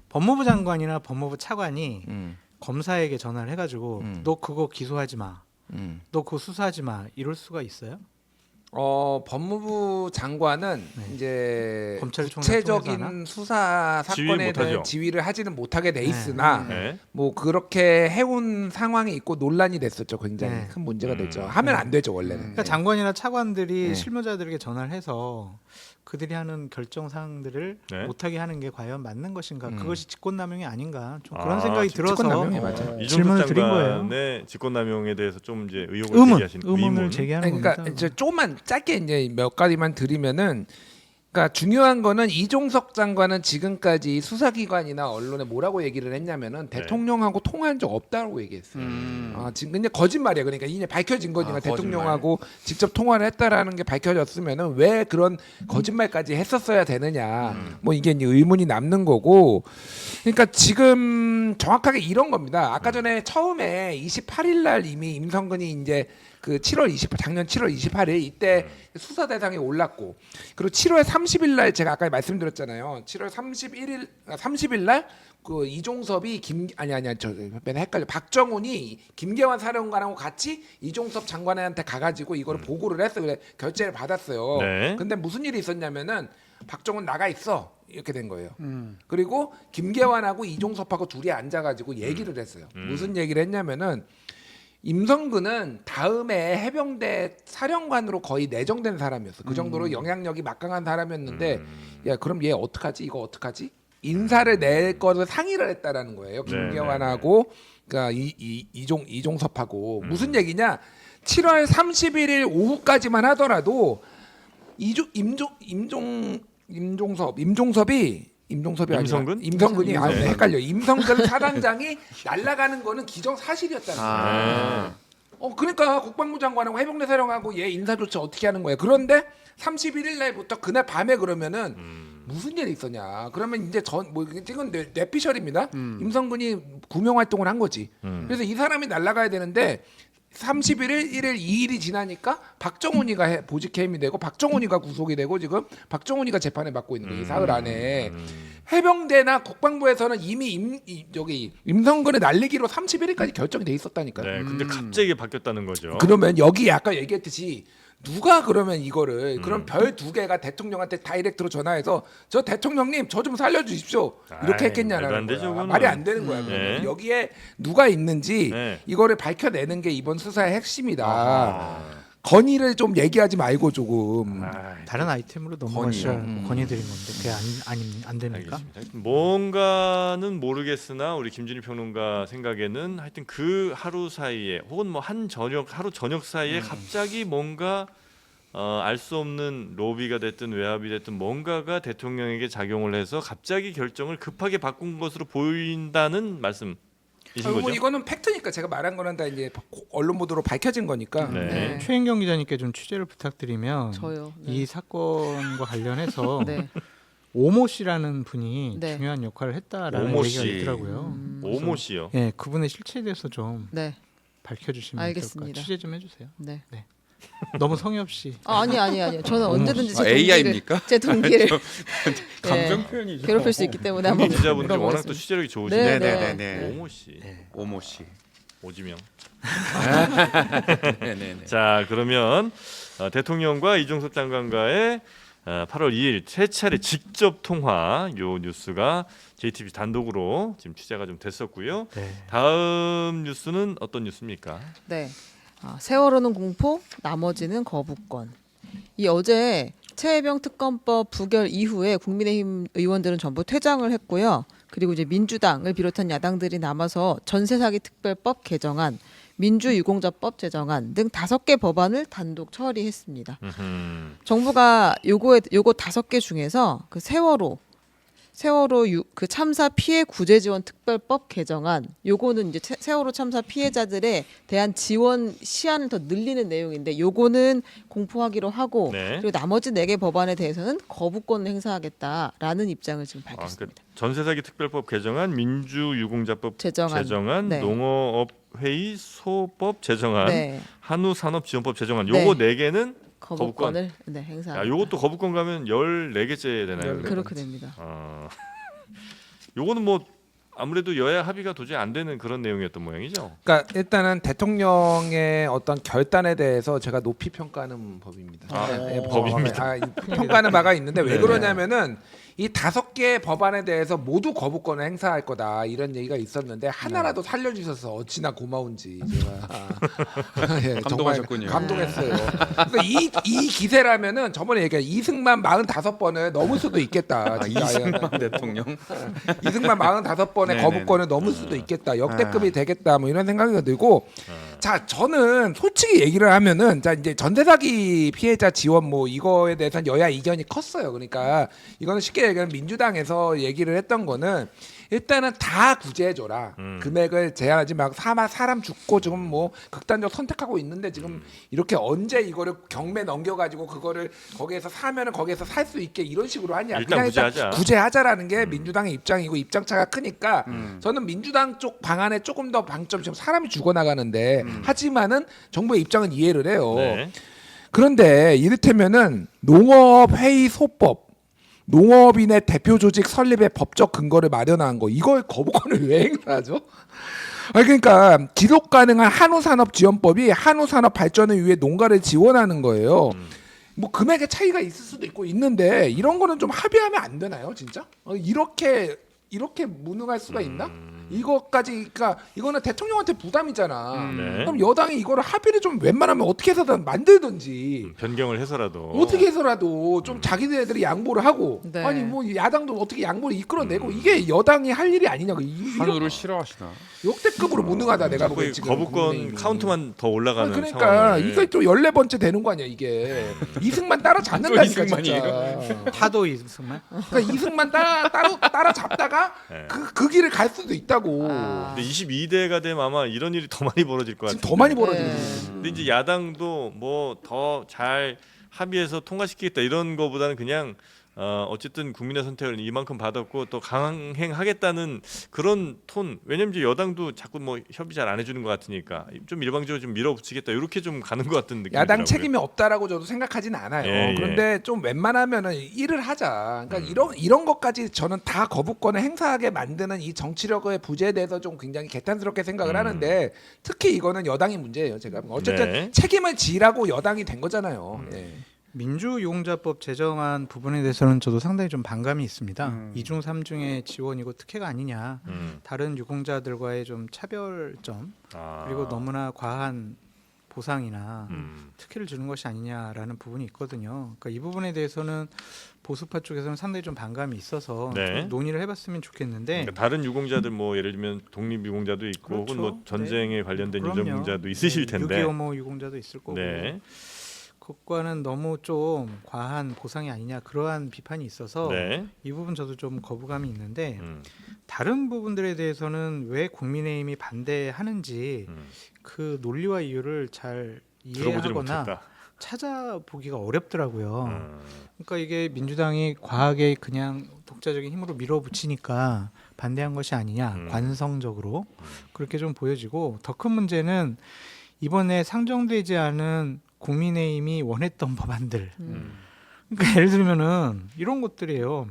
법무부 장관이나 법무부 차관이 검사에게 전화를 해가지고 너 그거 기소하지 마, 너 그거 수사하지 마 이럴 수가 있어요? 법무부 장관은 이제 검찰총장 통해서 하나? 구체적인 수사 지휘 사건에 못하죠. 대한 지휘를 하지는 못하게 돼 있으나 네. 뭐 그렇게 해온 상황이 있고 논란이 됐었죠. 굉장히 네. 큰 문제가 됐죠. 하면 안 되죠 원래는. 그러니까 장관이나 차관들이 네. 실무자들에게 전화를 해서 그들이 하는 결정 사항들을 네. 못하게 하는 게 과연 맞는 것인가? 그것이 직권남용이 아닌가? 좀 아, 그런 생각이 들어서 직권남용이 맞아요. 이종섭 질문을 드린 거예요. 장관의 직권남용에 대해서 좀 이제 의혹을 제기하신 의문을 의문. 제기하는 그러니까 겁니다. 이제 조금만 짧게 이제 몇 가지만 드리면은 그러니까 중요한 거는 이종석 장관은 지금까지 수사기관이나 언론에 뭐라고 얘기를 했냐면은 대통령하고 통화한 적 없다고 얘기했어요. 지금 근데 거짓말이야. 그러니까 이제 밝혀진 거니까 대통령하고 직접 통화를 했다라는 게 밝혀졌으면은 왜 그런 거짓말까지 했었어야 되느냐. 뭐 이게 이제 의문이 남는 거고. 그러니까 지금 정확하게 이런 겁니다. 아까 전에 처음에 28일 날 이미 임성근이 이제 그 7월 28 작년 7월 28일 이때 수사 대상에 올랐고 그리고 7월 30일 날 제가 아까 말씀드렸잖아요. 7월 30일 날 그 이종섭이 저 맨날 헷갈려. 박정훈이 김계환 사령관하고 같이 이종섭 장관한테 가가지고 이거를 보고를 했어. 그래 결재를 받았어요. 네. 근데 무슨 일이 있었냐면은 박정훈 나가 있어 이렇게 된 거예요. 그리고 김계환하고 이종섭하고 둘이 앉아가지고 얘기를 했어요. 무슨 얘기를 했냐면은 임성근은 다음에 해병대 사령관으로 거의 내정된 사람이었어. 그 정도로 영향력이 막강한 사람이었는데 야 그럼 얘 어떡하지? 이거 어떡하지? 인사를 낼 거를 상의를 했다라는 거예요. 김계환하고 그러니까 이종섭하고 무슨 얘기냐? 7월 31일 오후까지만 하더라도 임종섭이 임성근? 임성근이 헷갈려. 임성근 사단장이 날아가는 거는 기정사실이었다는 거예요. 그러니까 국방부 장관하고 해병대 사령하고 얘 인사조차 어떻게 하는 거예요. 그런데 31일 날부터 그날 밤에 그러면은 무슨 일이 있었냐. 그러면 이제 이건 뇌피셜입니다. 임성근이 구명 활동을 한 거지. 그래서 이 사람이 날아가야 되는데 31일, 1일, 2일이 지나니까 박정훈이가 보직 해임이 되고 박정훈이가 구속이 되고 지금 박정훈이가 재판을 받고 있는 거예요. 이 사흘 안에. 해병대나 국방부에서는 이미 임성근을 날리기로 31일까지 결정이 돼 있었다니까요. 네, 근데 갑자기 바뀌었다는 거죠. 그러면 여기 아까 얘기했듯이 누가 그러면 이거를 그럼 별 2개가 대통령한테 다이렉트로 전화해서 저 대통령님 저 좀 살려주십시오 이렇게 했겠냐는 말도 안 되죠, 거야. 그거는. 말이 안 되는 거야. 네. 여기에 누가 있는지 네. 이거를 밝혀내는 게 이번 수사의 핵심이다. 건의를 좀 얘기하지 말고 조금. 다른 아이템으로 넘어가셔야 건의드린 건데 그게 안 됩니까? 알겠습니다. 하여튼 뭔가는 모르겠으나 우리 김준일 평론가 생각에는 하여튼 그 하루 사이에 혹은 뭐 하루 저녁 사이에 갑자기 뭔가 알 수 없는 로비가 됐든 외압이 됐든 뭔가가 대통령에게 작용을 해서 갑자기 결정을 급하게 바꾼 것으로 보인다는 말씀이신 거죠? 이거는 팩트니까 제가 말한 거는 다 이제 언론 보도로 밝혀진 거니까. 네. 최인경 기자님께 좀 취재를 부탁드리면 저요. 네. 이 사건과 관련해서 네. 오모 씨라는 분이 네. 중요한 역할을 했다라는 오모 얘기가 씨. 있더라고요. 오모 씨요. 예, 그분의 실체에 대해서 좀 네. 밝혀주시면 알겠습니다. 좋을 것 같아요. 취재 좀 해주세요. 네. 너무 성의 없이. 아니요. 저는 언제든지 제 AI입니까? 제 동기를 감정 표현이 괴롭힐 수 있기 때문에 한번 기자분들 워낙 또 물어보겠습니다. 취재력이 좋으시네. 네. 오모 씨, 오모 씨. 오지명. 네네네. 자, 그러면 대통령과 이종섭 장관과의 8월 2일 세 차례 직접 통화 요 뉴스가 JTBC 단독으로 지금 취재가 좀 됐었고요. 네. 다음 뉴스는 어떤 뉴스입니까? 네. 세월호는 공포, 나머지는 거부권. 이 어제 최혜병 특검법 부결 이후에 국민의힘 의원들은 전부 퇴장을 했고요. 그리고 이제 민주당을 비롯한 야당들이 남아서 전세 사기 특별법 개정안, 민주유공자법 제정안 등 5개 법안을 단독 처리했습니다. 정부가 요거 5개 중에서 그 세월호 그 참사 피해 구제 지원 특별법 개정안 요거는 이제 세월호 참사 피해자들에 대한 지원 시한을 더 늘리는 내용인데 요거는 공포하기로 하고 네. 그리고 나머지 4개 법안에 대해서는 거부권을 행사하겠다라는 입장을 지금 밝혔습니다. 그러니까 전세사기 특별법 개정안, 민주유공자법 제정안. 네. 농어업회의 소법 제정안, 네. 한우산업지원법 제정안 네. 요거 4개는 거부권을 네, 행사. 야, 요것도 거부권 가면 14개째 되나요? 그렇게 됩니다. 요거는 뭐 아무래도 여야 합의가 도저히 안 되는 그런 내용이었던 모양이죠. 그러니까 일단은 대통령의 어떤 결단에 대해서 제가 높이 평가하는 법입니다. 법입니다. 평가하는 바가 있는데 왜 그러냐면은 이 5개 법안에 대해서 모두 거부권을 행사할 거다 이런 얘기가 있었는데 하나라도 살려주셔서 어찌나 고마운지 제가 예, 감동하셨군요. 정말 감동했어요. 그래서 이 기세라면은 저번에 얘기한 이승만 45번을 넘을 수도 있겠다. 진짜. 이승만 대통령. 이승만 45번의 네네네. 거부권을 넘을 수도 있겠다. 역대급이 되겠다. 뭐 이런 생각이 들고 자, 저는 솔직히 얘기를 하면은 자 이제 전세 사기 피해자 지원 뭐 이거에 대해서는 여야 이견이 컸어요. 그러니까 이거는 쉽게 얘기하면 민주당에서 얘기를 했던 거는 일단은 다 구제해줘라. 금액을 제한하지 말고 사람 죽고 지금 뭐 극단적 선택하고 있는데 지금 이렇게 언제 이거를 경매 넘겨가지고 그거를 거기에서 사면은 거기에서 살 수 있게 이런 식으로 하냐. 일단 그냥 구제하자. 구제하자라는 게 민주당의 입장이고 입장차가 크니까 저는 민주당 쪽 방안에 조금 더 방점 지금 사람이 죽어나가는데 하지만은 정부의 입장은 이해를 해요. 네. 그런데 이를테면은 농업회의소법 농업인의 대표 조직 설립의 법적 근거를 마련한 거 이걸 거부권을 왜 행사하죠? 아니 그러니까 지속 가능한 한우산업지원법이 한우산업 발전을 위해 농가를 지원하는 거예요. 뭐 금액의 차이가 있을 수도 있고 있는데 이런 거는 좀 합의하면 안 되나요, 진짜? 이렇게 무능할 수가 있나? 이것까지 그러니까 이거는 대통령한테 부담이잖아. 네. 그럼 여당이 이거를 합의를 좀 웬만하면 어떻게 해서든 만들든지 변경을 해서라도 어떻게 해서라도 좀 자기네들이 양보를 하고 네. 아니 뭐 야당도 어떻게 양보를 이끌어내고 이게 여당이 할 일이 아니냐고 한우를 싫어하시나? 역대급으로 무능하다 내가 거의 보기엔 지금 거부권 국민의힘이. 카운트만 더 올라가는 그러니까 상황을. 이게 또 14번째 되는 거 아니야 이게 이승만 따라잡는다니까 또 이승만이에요? 진짜 타도 이승만. 그러니까 이승만 따라잡다가 네. 그 길을 갈 수도 있다고 근데 22대가 되면 아마 이런 일이 더 많이 벌어질 것 지금 같아요. 더 많이 벌어지고 네. 근데 이제 야당도 뭐 더 잘 합의해서 통과시키겠다 이런 거보다는 그냥 어쨌든 국민의 선택을 이만큼 받았고 또 강행하겠다는 그런 톤. 왜냐면 이제 여당도 자꾸 뭐 협의 잘 안 해주는 것 같으니까 좀 일방적으로 좀 밀어붙이겠다 이렇게 좀 가는 것 같은 느낌. 야당 책임이 없다라고 저도 생각하진 않아요. 예. 그런데 좀 웬만하면은 일을 하자. 그러니까 이런 것까지 저는 다 거부권을 행사하게 만드는 이 정치력의 부재에 대해서 좀 굉장히 개탄스럽게 생각을 하는데 특히 이거는 여당이 문제예요. 제가 어쨌든 네. 책임을 지라고 여당이 된 거잖아요. 예. 민주유공자법 제정한 부분에 대해서는 저도 상당히 좀 반감이 있습니다. 이중 삼중의 지원이고 특혜가 아니냐. 다른 유공자들과의 좀 차별점 그리고 너무나 과한 보상이나 특혜를 주는 것이 아니냐라는 부분이 있거든요. 그러니까 이 부분에 대해서는 보수파 쪽에서는 상당히 좀 반감이 있어서 네. 좀 논의를 해봤으면 좋겠는데 그러니까 다른 유공자들 뭐 예를 들면 독립 유공자도 있고 혹은 뭐 그렇죠. 전쟁에 네. 관련된 그럼요. 유공자도 있으실 텐데. 6.25 뭐 유공자도 있을 거고 네. 그것과는 너무 좀 과한 보상이 아니냐 그러한 비판이 있어서 네. 이 부분 저도 좀 거부감이 있는데 음. 다른 부분들에 대해서는 왜 국민의힘이 반대하는지 그 논리와 이유를 잘 들어보지를 이해하거나 못했다. 찾아보기가 어렵더라고요. 음. 그러니까 이게 민주당이 과하게 그냥 독자적인 힘으로 밀어붙이니까 반대한 것이 아니냐 관성적으로 그렇게 좀 보여지고 더 큰 문제는 이번에 상정되지 않은 국민의힘이 원했던 법안들. 그러니까 예를 들면은 이런 것들이에요.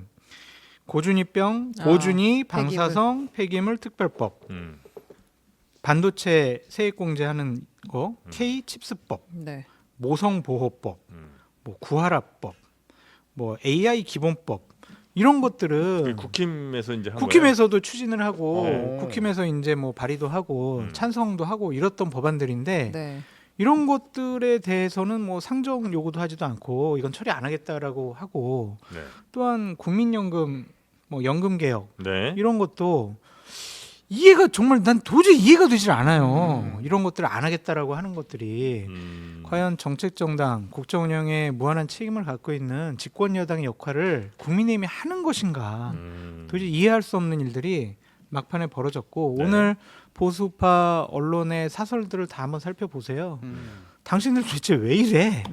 고준위병, 고준위, 방사성, 폐기물 특별법, 반도체 세액공제하는 거, K-칩스법, 네. 모성보호법, 뭐 구하라법, 뭐 AI 기본법 이런 것들은 국힘에서 이제 한 국힘에서도 추진을 하고 네. 국힘에서 이제 뭐 발의도 하고 찬성도 하고 이랬던 법안들인데 네. 이런 것들에 대해서는 뭐 상정 요구도 하지도 않고 이건 처리 안 하겠다라고 하고 거예요. 또한 국민연금 뭐 연금 개혁 네. 이런 것도 이해가 정말 난 도저히 이해가 되질 않아요. 이런 것들을 안 하겠다라고 하는 것들이 과연 정책 정당 국정 운영에 무한한 책임을 갖고 있는 집권 여당의 역할을 국민의힘이 하는 것인가 도저히 이해할 수 없는 일들이 막판에 벌어졌고 네. 오늘 보수파 언론의 사설들을 다 한번 살펴보세요. 당신들 도대체 왜 이래?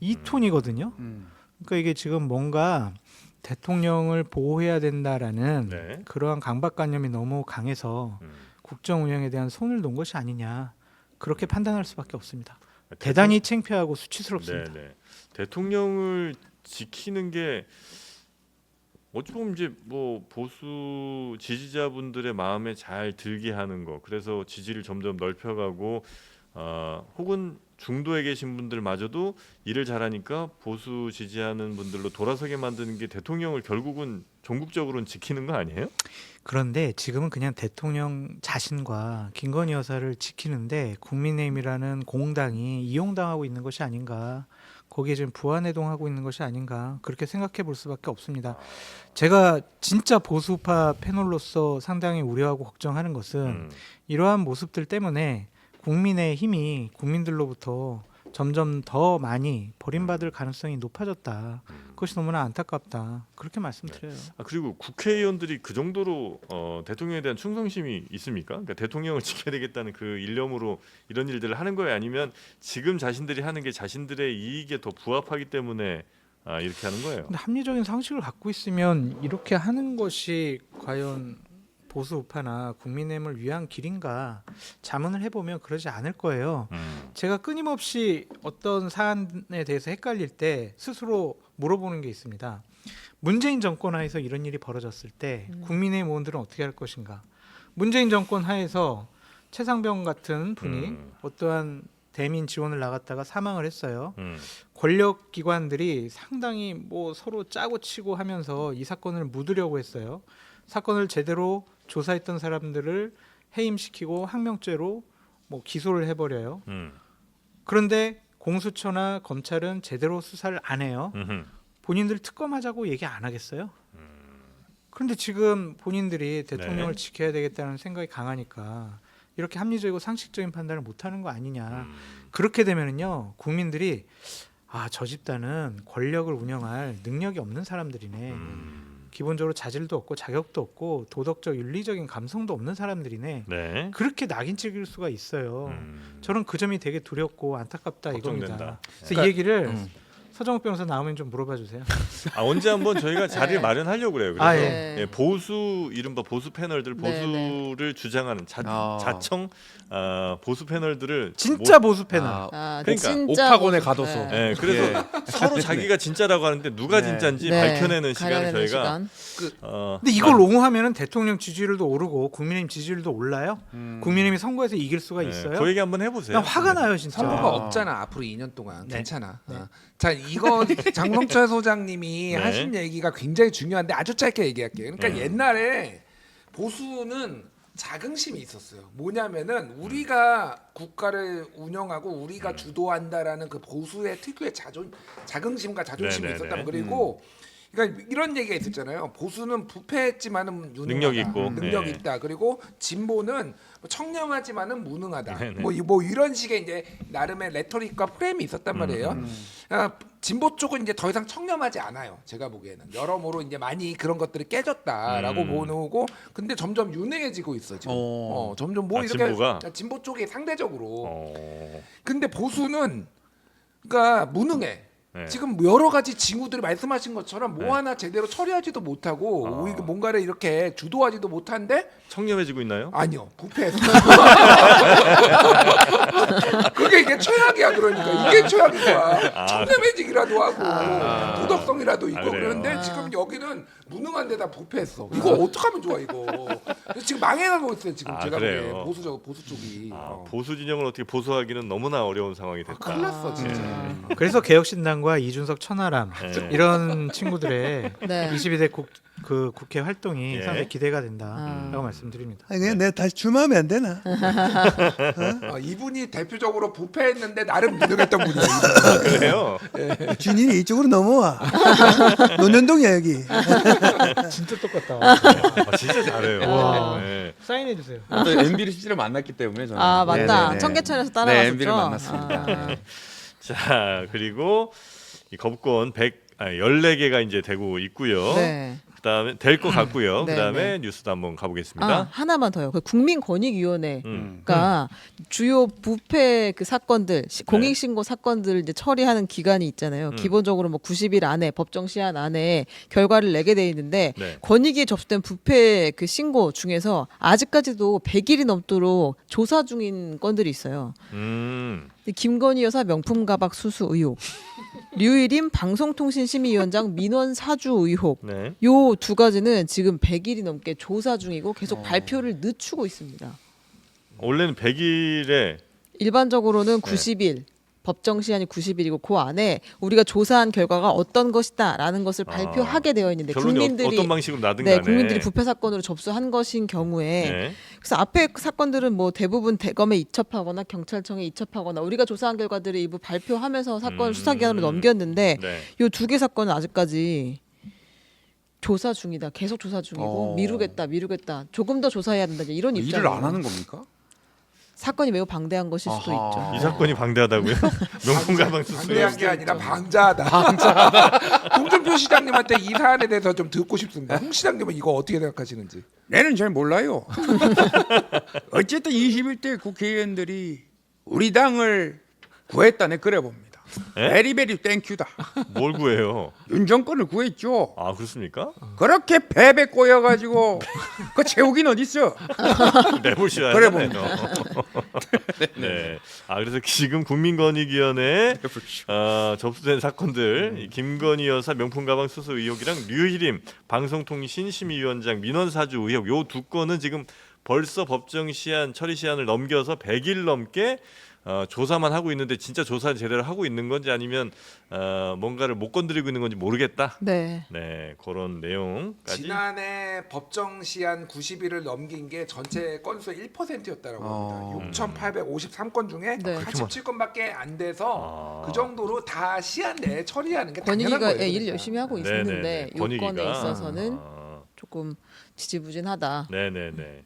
이 톤이거든요. 그러니까 이게 지금 뭔가 대통령을 보호해야 된다라는 네. 그러한 강박관념이 너무 강해서 국정 운영에 대한 손을 놓은 것이 아니냐 그렇게 판단할 수밖에 없습니다. 대단히 창피하고 수치스럽습니다. 네, 네. 대통령을 지키는 게 어찌 보면 이제 뭐 보수 지지자분들의 마음에 잘 들게 하는 거, 그래서 지지를 점점 넓혀가고 혹은 중도에 계신 분들마저도 일을 잘하니까 보수 지지하는 분들로 돌아서게 만드는 게 대통령을 결국은 전국적으로는 지키는 거 아니에요? 그런데 지금은 그냥 대통령 자신과 김건희 여사를 지키는데 국민의힘이라는 공당이 이용당하고 있는 것이 아닌가, 거기에 지금 부안해동하고 있는 것이 아닌가 그렇게 생각해 볼 수밖에 없습니다. 제가 진짜 보수파 패널로서 상당히 우려하고 걱정하는 것은 이러한 모습들 때문에 국민의 힘이 국민들로부터 점점 더 많이 버림받을 가능성이 높아졌다. 그것이 너무나 안타깝다. 그렇게 말씀드려요. 그리고 국회의원들이 그 정도로 대통령에 대한 충성심이 있습니까? 그러니까 대통령을 지켜야 되겠다는 그 일념으로 이런 일들을 하는 거예요? 아니면 지금 자신들이 하는 게 자신들의 이익에 더 부합하기 때문에 이렇게 하는 거예요? 근데 합리적인 상식을 갖고 있으면 이렇게 하는 것이 과연 보수 우파나 국민의힘을 위한 길인가 자문을 해보면 그러지 않을 거예요. 제가 끊임없이 어떤 사안에 대해서 헷갈릴 때 스스로 물어보는 게 있습니다. 문재인 정권 하에서 이런 일이 벌어졌을 때 국민의힘 의원들은 어떻게 할 것인가? 문재인 정권 하에서 최상병 같은 분이 어떠한 대민 지원을 나갔다가 사망을 했어요. 권력 기관들이 상당히 뭐 서로 짜고 치고 하면서 이 사건을 묻으려고 했어요. 사건을 제대로 조사했던 사람들을 해임시키고 항명죄로 뭐 기소를 해버려요. 그런데 공수처나 검찰은 제대로 수사를 안 해요. 본인들 특검하자고 얘기 안 하겠어요? 그런데 지금 본인들이 대통령을 지켜야 되겠다는 생각이 강하니까 이렇게 합리적이고 상식적인 판단을 못하는 거 아니냐. 그렇게 되면은요 국민들이 저 집단은 권력을 운영할 능력이 없는 사람들이네. 기본적으로 자질도 없고 자격도 없고 도덕적 윤리적인 감성도 없는 사람들이네. 네. 그렇게 낙인 찍을 수가 있어요. 저는 그 점이 되게 두렵고 안타깝다 걱정된다. 이겁니다. 그래서 그러니까, 이 얘기를 서정욱 변호사 나오면 좀 물어봐 주세요. 언제 한번 저희가 자리를 네. 마련하려고 그래요. 그래서 네. 예, 보수 이른바 보수 패널들 네, 보수를 주장하는 자청 보수 패널들을 진짜 보수 패널. 그러니까 진짜 옥타곤에 보수- 가둬서. 네. 그래서 서로 자기가 진짜라고 하는데 누가 네. 진짜인지 네. 밝혀내는 시간을 가려내는 저희가 시간. 근데 이걸 옹호하면은 대통령 지지율도 오르고 국민의힘 지지율도 올라요. 국민의힘이 선거에서 이길 수가 있어요. 그 얘기 한번 해보세요. 그냥 화가 나요 진짜. 선거가 없잖아 앞으로 2년 동안. 네. 괜찮아. 자 이거 장성철 소장님이 네. 하신 얘기가 굉장히 중요한데 아주 짧게 얘기할게요. 그러니까 옛날에 보수는 자긍심이 있었어요. 뭐냐면은 우리가 국가를 운영하고 우리가 주도한다라는 그 보수의 특유의 자긍심과 자존심이 네네네. 있었다는 그리고 그러니까 이런 얘기가 있었잖아요. 보수는 부패했지만은 유능하다. 능력이 있고. 능력이 네. 있다. 그리고 진보는 뭐 청렴하지만은 무능하다. 네네. 뭐 이런 식의 이제 나름의 레토릭과 프레임이 있었단 말이에요. 진보 쪽은 이제 더 이상 청렴하지 않아요. 제가 보기에는 여러모로 이제 많이 그런 것들이 깨졌다라고 보고 근데 점점 유능해지고 있어 지금. 점점 뭐 이렇게 진보가? 진보 쪽이 상대적으로. 어, 근데 보수는 그러니까 무능해. 네. 지금 여러 가지 징후들이 말씀하신 것처럼 뭐 하나 제대로 처리하지도 못하고 오히려 뭔가를 이렇게 주도하지도 못한데 청렴해지고 있나요? 아니요 부패했어. 그게 이게 최악이야. 그러니까 이게 최악인 거야. 청렴해지기라도 하고 도덕성이라도 있고 그래요? 그런데 지금 여기는 무능한 데다 부패했어. 이거 어떡하면 좋아 이거. 지금 망해가고 있어요 지금 제가 그래요? 보기에 보수 쪽이. 보수 진영을 어떻게 보수하기는 너무나 어려운 상황이 됐다. 큰일 났어 진짜. 그래서 개혁신당과 이준석 천하람 네. 이런 친구들의 네. 22대 국회 활동이 예. 상당히 기대가 된다라고 말씀드립니다. 아니 그냥 내가 다시 출마하면 안 되나? 이분이 대표적으로 부패했는데 나름 유능했던 분이에요. 그래요? 준이 이쪽으로 넘어와. 논현동이야 여기. 진짜 똑같다. 진짜 잘해요. 와. 네. 사인해 주세요. 또 MB를 실제로 만났기 때문에 저는. 아 맞다. 네네네. 청계천에서 네, 따라갔었죠. MB를 만났습니다. 자 그리고 이 거부권 14개가 이제 되고 있고요. 네. 그다음에 될 것 같고요. 네, 그다음에 네. 뉴스도 한번 가보겠습니다. 하나만 더요. 그 국민권익위원회가 음. 주요 부패 그 사건들, 공익신고 사건들 이제 처리하는 기간이 있잖아요. 기본적으로 뭐 90일 안에 법정 시한 안에 결과를 내게 돼 있는데 네. 권익위에 접수된 부패 그 신고 중에서 아직까지도 100일이 넘도록 조사 중인 건들이 있어요. 김건희 여사 명품 가방 수수 의혹, 류일임 방송통신심의위원장 민원 사주 의혹. 네. 요 두 가지는 지금 100일이 넘게 조사 중이고 계속 발표를 늦추고 있습니다. 원래는 100일에 일반적으로는 90일, 법정 시한이 90일이고 그 안에 우리가 조사한 결과가 어떤 것이다라는 것을 발표하게 되어 있는데 결론이 국민들이 어떤 방식으로 나든 네, 간에 국민들이 부패 사건으로 접수한 것인 경우에 네. 그래서 앞에 그 사건들은 뭐 대부분 대검에 이첩하거나 경찰청에 이첩하거나 우리가 조사한 결과들을 일부 발표하면서 사건을 수사기관으로 넘겼는데 네. 요 두 개 사건은 아직까지 조사 중이다. 계속 조사 중이고 미루겠다. 조금 더 조사해야 된다. 이런 입장. 일을 안 하는 겁니까? 사건이 매우 방대한 것일 수도 있죠. 이 사건이 방대하다고요? 명품 가방 수수. 방대한 게 아니라 방자하다. 홍준표 시장님한테 이 사안에 대해서 좀 듣고 싶습니다. 홍 시장님은 이거 어떻게 생각하시는지. 내는 잘 몰라요. 어쨌든 21대 국회의원들이 우리 당을 구했다네 그래 봅니다. 에? 베리베리 땡큐다. 뭘 구해요? 윤 정권을 구했죠. 아 그렇습니까? 그렇게 배배 꼬여가지고 그 채우긴 어딨어. 내보셔야 그래 하네요. 네. 아 그래서 지금 국민권익위원회에 접수된 사건들 이 김건희 여사 명품 가방 수수 의혹이랑 류희림 방송통신심의위원장 민원 사주 의혹 요 두 건은 지금 벌써 법정 시한 처리 시한을 넘겨서 100일 넘게 조사만 하고 있는데 진짜 조사를 제대로 하고 있는 건지 아니면 뭔가를 못 건드리고 있는 건지 모르겠다. 네. 네, 그런 내용까지. 지난해 법정 시한 90일을 넘긴 게 전체 건수의 1%였다라고 합니다. 6,853건 중에 네. 87건밖에 안 돼서 그 정도로 다 시한 내에 처리하는 게 당연한 권익위가 거예요. 일을 그러니까. 열심히 하고 네네네. 있었는데 요건에 권익위가. 있어서는 조금 지지부진하다. 네네네.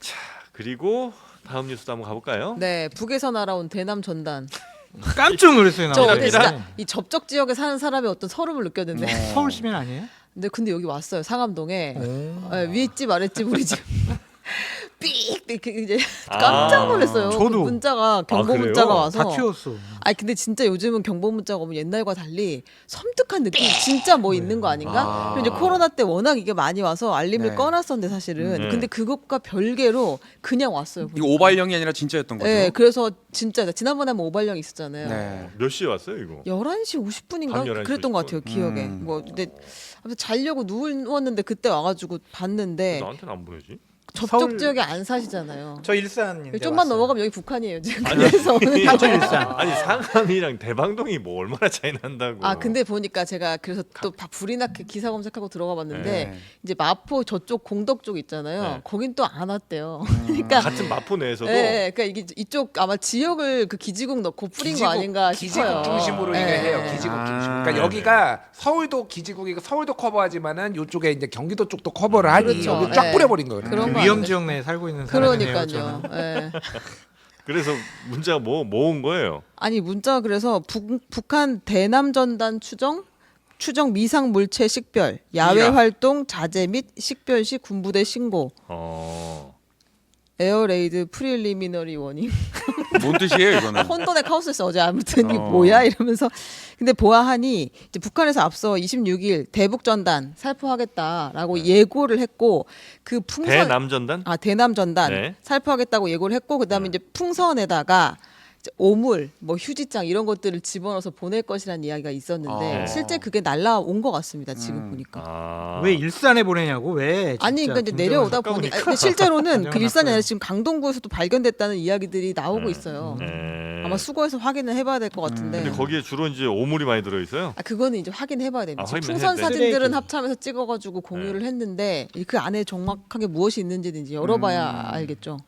자 그리고 다음 뉴스도 한번 가볼까요? 네, 북에서 날아온 대남 전단. 깜짝 놀랐어요. 저 나 어제 진짜 이 접촉 지역에 사는 사람의 어떤 서름을 느꼈는데. 서울 시민 아니에요? 근데 여기 왔어요. 상암동에. 위에 집 아랫집 우리 집. 삑 이렇게 이제 깜짝 놀랐어요. 저도. 그 문자가 경보 그래요? 문자가 와서. 다 튀었어. 아니 근데 진짜 요즘은 경보 문자가 오면 옛날과 달리 섬뜩한 느낌. 진짜 뭐 있는 거 아닌가? 그리고 이제 코로나 때 워낙 이게 많이 와서 알림을 네. 꺼놨었는데 사실은. 네. 근데 그것과 별개로 그냥 왔어요. 이거 오발령이 아니라 진짜였던 거죠. 네, 그래서 진짜 지난번에 한번 오발령 있었잖아요. 네. 몇 시에 왔어요 이거? 11시 50분인가 밤 11시 그랬던 것 같아요. 기억에. 뭐 근데 아무튼 자려고 누웠는데 그때 와가지고 봤는데 나한테는 안 보내지? 접촉 서울- 지역에 안 사시잖아요. 저 일산인데. 좀만 왔어요. 넘어가면 여기 북한이에요 지금. 아니, 그래서 오늘 파주 일산. 아니 상암이랑 대방동이 뭐 얼마나 차이 난다고? 아 근데 보니까 제가 그래서 또 불이 나게 기사 검색하고 들어가 봤는데 네. 이제 마포 저쪽 공덕 쪽 있잖아요. 네. 거긴 또 안 왔대요. 그러니까 같은 마포 내에서도 네, 그러니까 이게 이쪽 아마 지역을 그 기지국 넣고 뿌린 거 아닌가 싶어요. 기지국 중심으로 이게 네. 해요. 기지국 중심. 그러니까 네. 여기가 서울도 기지국이고 서울도 커버하지만은 이쪽에 이제 경기도 쪽도 커버를 하니 그렇죠. 여기 쫙 네. 뿌려버린 거예요. 그런 거 위험 아닌가 지역 내에 살고 있는 사람이네요. 그러니까요. 예. 그래서 문자가 뭐 온 거예요? 아니 문자가 그래서 북한 대남 전단 추정 미상 물체 식별 야외 이야. 활동 자제 및 식별 시 군부대 신고 에어레이드 프릴리미너리 워닝 뭔 뜻이에요 이거는? 혼돈의 카오스였어 어제 아무튼 이게 어. 뭐야 이러면서 근데 보아하니 이제 북한에서 앞서 26일 대북 전단 살포하겠다라고 예고를 했고 그 풍선 대남전단? 대남 전단 네. 살포하겠다고 예고를 했고 그다음에 이제 풍선에다가 이제 오물, 뭐 휴지장 이런 것들을 집어넣어서 보낼 것이라는 이야기가 있었는데 실제 그게 날라온 것 같습니다. 지금 보니까. 아. 왜 일산에 보내냐고 왜? 아니 진짜 그러니까 이제 국정을 내려오다 보니 가까우니까. 근데 실제로는 그 완전 일산이 아니라 나빠요. 지금 강동구에서도 발견됐다는 이야기들이 나오고 있어요. 네. 아마 수거해서 확인을 해봐야 될 것 같은데. 근데 거기에 주로 이제 오물이 많이 들어 있어요. 그거는 이제 확인해봐야 됩니다. 아, 지금 확인해야 풍선 돼. 사진들은 쓰레기. 합참해서 찍어가지고 공유를 했는데 그 안에 정확하게 무엇이 있는지는 이제 열어봐야 알겠죠.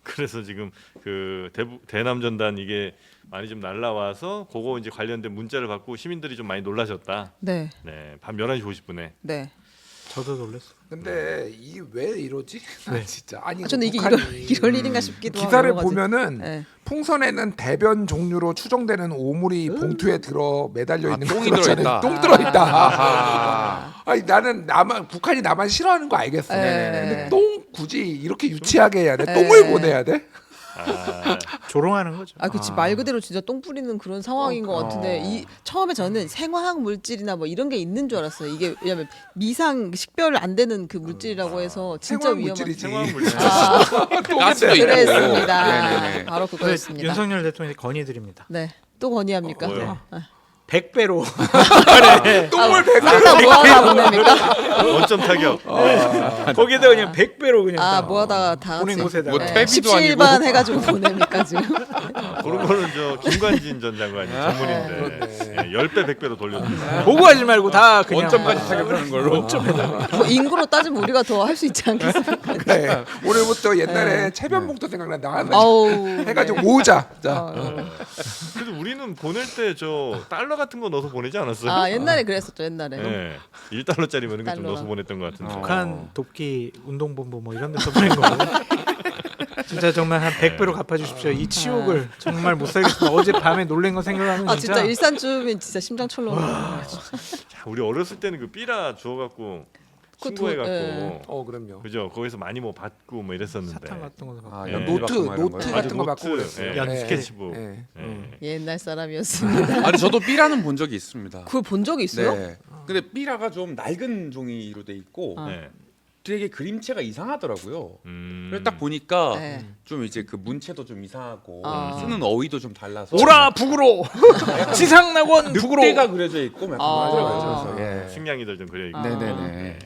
그래서 지금 그 대남전단 이게 많이 좀 날라와서 그거 이제 관련된 문자를 받고 시민들이 좀 많이 놀라셨다. 네, 네, 밤 11시 50분에. 네. 저도 놀랐어. 근데 이게 왜 이러지? 난 진짜 아니 저는 이게 북한이 이럴 일인가 싶기도 하고. 기사를 여러 가지. 보면은 네. 풍선에는 대변 종류로 추정되는 오물이 봉투에 들어 매달려 있는 똥이 거 있잖아요. 들어있다. 똥 들어있다. 아하. 아니 나는 북한이 나만 싫어하는 거 알겠어. 네. 근데 똥 굳이 이렇게 유치하게 해야 돼? 똥을 보내야 돼? 조롱하는 거죠. 그치 말 그대로 진짜 똥 뿌리는 그런 상황인 것 같은데 처음에 저는 생화학 물질이나 뭐 이런 게 있는 줄 알았어요. 이게 왜냐면 미상 식별 안 되는 그 물질이라고 해서 진짜 생화학 위험한. 물질이지. 생화물질. 가스도 있고. 그랬습니다. 네네네. 바로 그래서 그거였습니다. 윤석열 대통령이 건의드립니다. 네, 또 건의합니까? 뭐요? 100배로 똥을 하나 뭐 하나 보냅니까? 원점 타격. 거기다 그냥 100배로 그냥 다 뭐 하다가 다 보낸 같이 곳에다가 뭐 퇴비도 17반 아니고. 해가지고 보냅니까 지금? 그런 거는 저 김관진 전 장관이 전문인데 10배 100배로 돌려줍니다. 보고하지 말고 다 그냥 원점까지 타격하는 걸로. 뭐 인구로 따지면 우리가 더 할 수 있지 않겠습니까? 네. 오늘부터 옛날에 채변봉투 생각난다. 하나 아우 해가지고 모으자. 자. 그래도 우리는 보낼 때 저 달러 같은 거 넣어서 보내지 않았어요? 옛날에 그랬었죠 옛날에. 네. 1달러짜리면 이렇게 좀 달러랑. 넣어서 보냈던 것 같은데. 북한 돕기 운동본부 뭐 이런 데서 보낸 거고. 진짜 정말 한 100배로 갚아주십시오. 이 치욕을 정말 못 살겠습니다. 어제 밤에 놀란 거 생각하면 아 진짜 일산 주민 진짜 심장 철렁해요. 자, 우리 어렸을 때는 그 삐라 주워갖고 신고해갖고 예. 그럼요. 그죠? 거기서 많이 뭐 받고 뭐 이랬었는데. 사탕 같은 거도 받고. 아, 예. 연필 노트 받고 막 이런 노트 거요? 같은 거 맞아, 받고 노트, 그랬어요. 예, 연 예, 스케치북. 예. 예. 옛날 사람이었습니다. 아니 저도 삐라는 본 적이 있습니다. 그걸 본 적이 있어요? 네. 근데 삐라가 좀 낡은 종이로 돼 있고 아. 네. 되게 그림체가 이상하더라고요. 음. 그래서 딱 보니까 네. 좀 이제 그 문체도 좀 이상하고 아. 쓰는 어휘도 좀 달라서 오라 북으로 지상낙원 북으로. 늑대가 그려져 있고 막 아. 그러더라고요. 그래서 예. 식량이들 좀 그려 있고. 아. 네네네.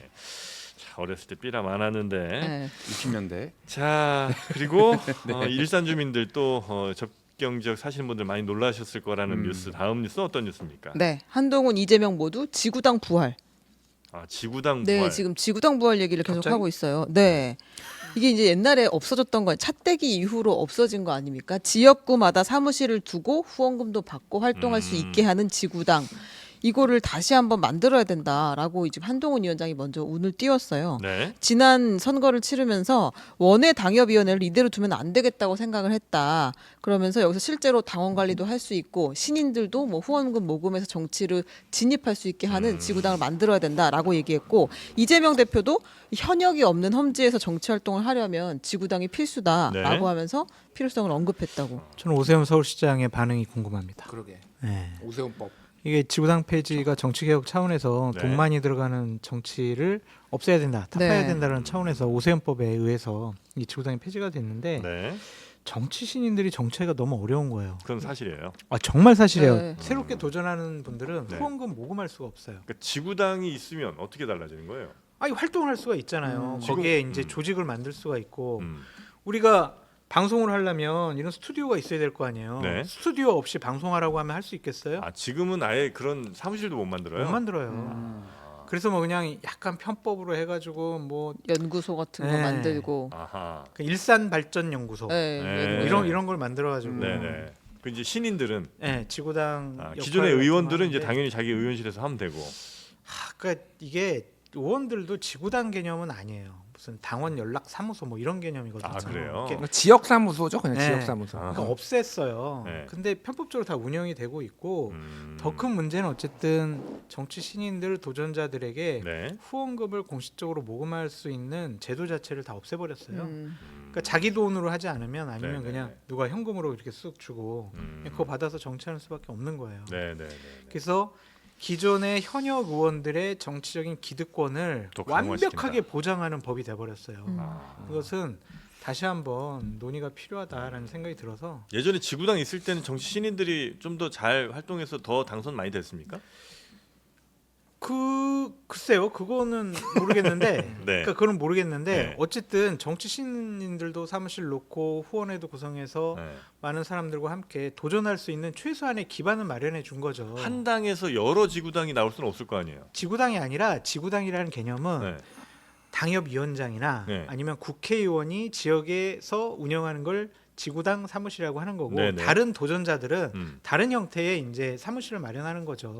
자, 어렸을 때 삐라 많았는데. 네. 60년대. 자, 그리고 일산 주민들 또 접경 지역 사시는 분들 많이 놀라셨을 거라는 뉴스. 다음 뉴스 어떤 뉴스입니까? 네, 한동훈, 이재명 모두 지구당 부활. 아, 지구당 네, 부활. 지금 지구당 부활 얘기를 계속 갑자기? 하고 있어요. 네. 이게 이제 옛날에 없어졌던 거, 차떼기 이후로 없어진 거 아닙니까? 지역구마다 사무실을 두고 후원금도 받고 활동할 수 있게 하는 지구당. 이거를 다시 한번 만들어야 된다라고 이제 한동훈 위원장이 먼저 운을 띄웠어요. 네. 지난 선거를 치르면서 원외 당협위원회를 이대로 두면 안 되겠다고 생각을 했다. 그러면서 여기서 실제로 당원 관리도 할 수 있고 신인들도 뭐 후원금 모금해서 정치를 진입할 수 있게 하는 지구당을 만들어야 된다라고 얘기했고 이재명 대표도 현역이 없는 험지에서 정치 활동을 하려면 지구당이 필수다라고 네. 하면서 필요성을 언급했다고. 저는 오세훈 서울시장의 반응이 궁금합니다. 그러게. 네. 오세훈법. 이게 지구당 폐지가 정치개혁 차원에서 네. 돈 많이 들어가는 정치를 없애야 된다, 타파해야 네. 된다는 차원에서 오세훈법에 의해서 이 지구당이 폐지가 됐는데 네. 정치 신인들이 정치하기가 너무 어려운 거예요. 그건 사실이에요. 아 정말 사실이에요. 네. 새롭게 도전하는 분들은 네. 후원금 모금할 수가 없어요. 그러니까 지구당이 있으면 어떻게 달라지는 거예요? 아니 활동을 할 수가 있잖아요. 지금- 거기에 이제 조직을 만들 수가 있고 음. 우리가 방송을 하려면 이런 스튜디오가 있어야 될 거 아니에요. 네. 스튜디오 없이 방송하라고 하면 할 수 있겠어요? 아, 지금은 아예 그런 사무실도 못 만들어요. 못 만들어요. 그래서 뭐 그냥 약간 편법으로 해가지고 뭐 연구소 같은 거 네. 만들고. 아하. 그 일산 발전 연구소 네, 네. 연구소. 이런 걸 만들어가지고 네네. 그 이제 신인들은 네, 지구당 기존의 역할을 의원들은 이제 좀 하는데 당연히 자기 의원실에서 하면 되고. 그러니까 이게 의원들도 지구당 개념은 아니에요. 무슨 당원 연락 사무소 뭐 이런 개념이거든요. 아, 그래요? 이렇게 지역 사무소죠, 그냥 네. 지역 사무소. 아. 그러니까 없앴어요. 네. 근데 편법적으로 다 운영이 되고 있고 음. 더 큰 문제는 어쨌든 정치 신인들 도전자들에게 네. 후원금을 공식적으로 모금할 수 있는 제도 자체를 다 없애버렸어요. 음. 그러니까 자기 돈으로 하지 않으면 아니면 네네네. 그냥 누가 현금으로 이렇게 쓱 주고 그거 받아서 정치하는 수밖에 없는 거예요. 네네네. 그래서 기존의 현역 의원들의 정치적인 기득권을 또 강화시킨다. 완벽하게 보장하는 법이 돼버렸어요. 아. 이것은 다시 한번 논의가 필요하다라는 생각이 들어서 예전에 지구당 있을 때는 정치 신인들이 좀 더 잘 활동해서 더 당선 많이 됐습니까? 글쎄요 그거는 모르겠는데 네. 그러니까 그건 모르겠는데 네. 어쨌든 정치 신인들도 사무실 놓고 후원회도 구성해서 네. 많은 사람들과 함께 도전할 수 있는 최소한의 기반을 마련해 준 거죠. 한 당에서 여러 지구당이 나올 수는 없을 거 아니에요. 지구당이 아니라 지구당이라는 개념은 네. 당협위원장이나 네. 아니면 국회의원이 지역에서 운영하는 걸 지구당 사무실이라고 하는 거고 네네. 다른 도전자들은 음. 다른 형태의 이제 사무실을 마련하는 거죠.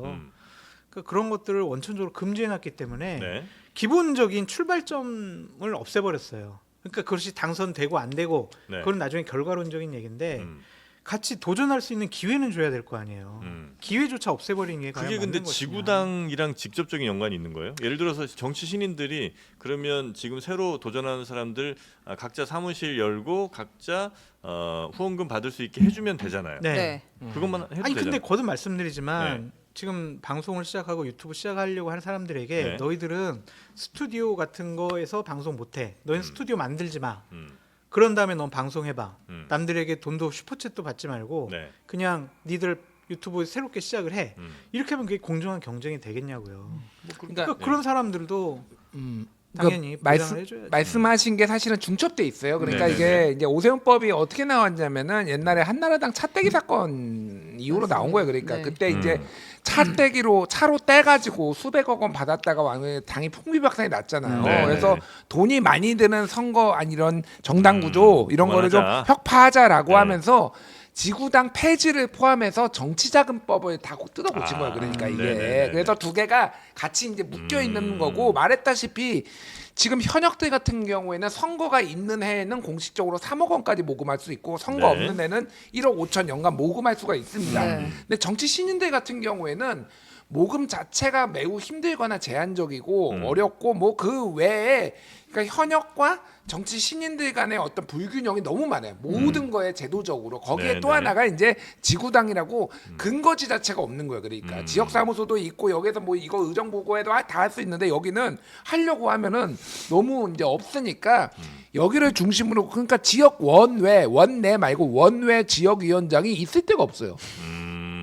그러니까 그런 것들을 원천적으로 금지해놨기 때문에 네. 기본적인 출발점을 없애버렸어요. 그러니까 그것이 당선되고 안 되고 네. 그건 나중에 결과론적인 얘기인데 음. 같이 도전할 수 있는 기회는 줘야 될 거 아니에요. 기회조차 없애버린 게 과연 그게 근데 맞는 것이냐. 지구당이랑 직접적인 연관이 있는 거예요? 예를 들어서 정치 신인들이 그러면 지금 새로 도전하는 사람들 각자 사무실 열고 각자 후원금 받을 수 있게 해주면 되잖아요. 네. 네. 그것만 해도 아니 근데 되잖아요. 거듭 말씀드리지만 네. 지금 방송을 시작하고 유튜브 시작하려고 하는 사람들에게 네. 너희들은 스튜디오 같은 거에서 방송 못해. 너희는 스튜디오 만들지 마. 음. 그런 다음에 넌 방송해봐. 음. 남들에게 돈도 슈퍼챗도 받지 말고 네. 그냥 니들 유튜브 새롭게 시작을 해. 음. 이렇게 하면 그게 공정한 경쟁이 되겠냐고요. 그러니까 네. 그런 사람들도 당연히 보장을 해줘야죠. 말씀하신 게 사실은 중첩돼 있어요. 그러니까 네네네. 이게 이제 오세훈법이 어떻게 나왔냐면은 옛날에 한나라당 차떼기 사건 이후로 나온 거예요. 그러니까 네. 그때 이제 차떼기로 차로 떼가지고 수백억 원 받았다가 왕의 당이 풍비박산이 났잖아요. 네네. 그래서 돈이 많이 드는 선거 아니 이런 정당 구조 이런 거를 좀 그만하자. 혁파하자라고 네. 하면서 지구당 폐지를 포함해서 정치자금법을 다 뜯어고친 거야. 그러니까 이게 네네네네. 그래서 두 개가 같이 이제 묶여 있는 거고 말했다시피 지금 현역들 같은 경우에는 선거가 있는 해에는 공식적으로 3억 원까지 모금할 수 있고 선거 네. 없는 해는 1억 5천 연간 모금할 수가 있습니다. 네. 근데 정치 신인들 같은 경우에는 모금 자체가 매우 힘들거나 제한적이고 어렵고 뭐 그 외에 그러니까 현역과 정치 신인들 간의 어떤 불균형이 너무 많아요. 모든 거에 제도적으로 거기에 네, 또 네. 하나가 이제 지구당이라고 근거지 자체가 없는 거예요. 그러니까 지역 사무소도 있고 여기서 뭐 이거 의정 보고해도 다 할 수 있는데 여기는 하려고 하면은 너무 이제 없으니까 여기를 중심으로 그러니까 지역 원내 말고 원외 지역위원장이 있을 데가 없어요.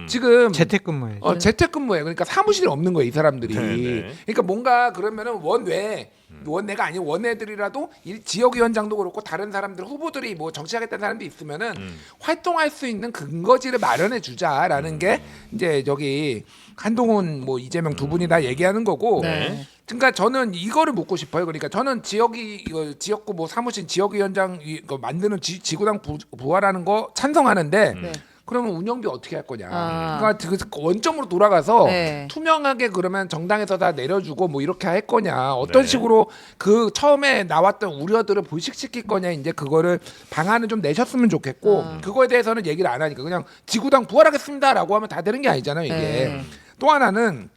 지금 재택근무에 재택근무예요. 그러니까 사무실이 없는 거예요, 이 사람들이. 네네. 그러니까 뭔가 그러면은 원내가 아니고 원내들이라도 지역위원장도 그렇고 다른 사람들 후보들이 뭐 정치하겠다는 사람들이 있으면은 활동할 수 있는 근거지를 마련해 주자라는 게 이제 저기 한동훈 뭐 이재명 두 분이 다 얘기하는 거고. 네. 그러니까 저는 이거를 묻고 싶어요. 그러니까 저는 지역구 뭐 사무실 지역위원장 이거 만드는 지구당 부활하는 거 찬성하는데. 네. 그러면 운영비 어떻게 할 거냐. 아. 그러니까 그 원점으로 돌아가서 네. 투명하게 그러면 정당에서 다 내려주고 뭐 이렇게 할 거냐. 어떤 네. 식으로 그 처음에 나왔던 우려들을 불식시킬 거냐. 이제 그거를 방안을 좀 내셨으면 좋겠고 그거에 대해서는 얘기를 안 하니까 그냥 지구당 부활하겠습니다라고 하면 다 되는 게 아니잖아요. 이게. 네. 또 하나는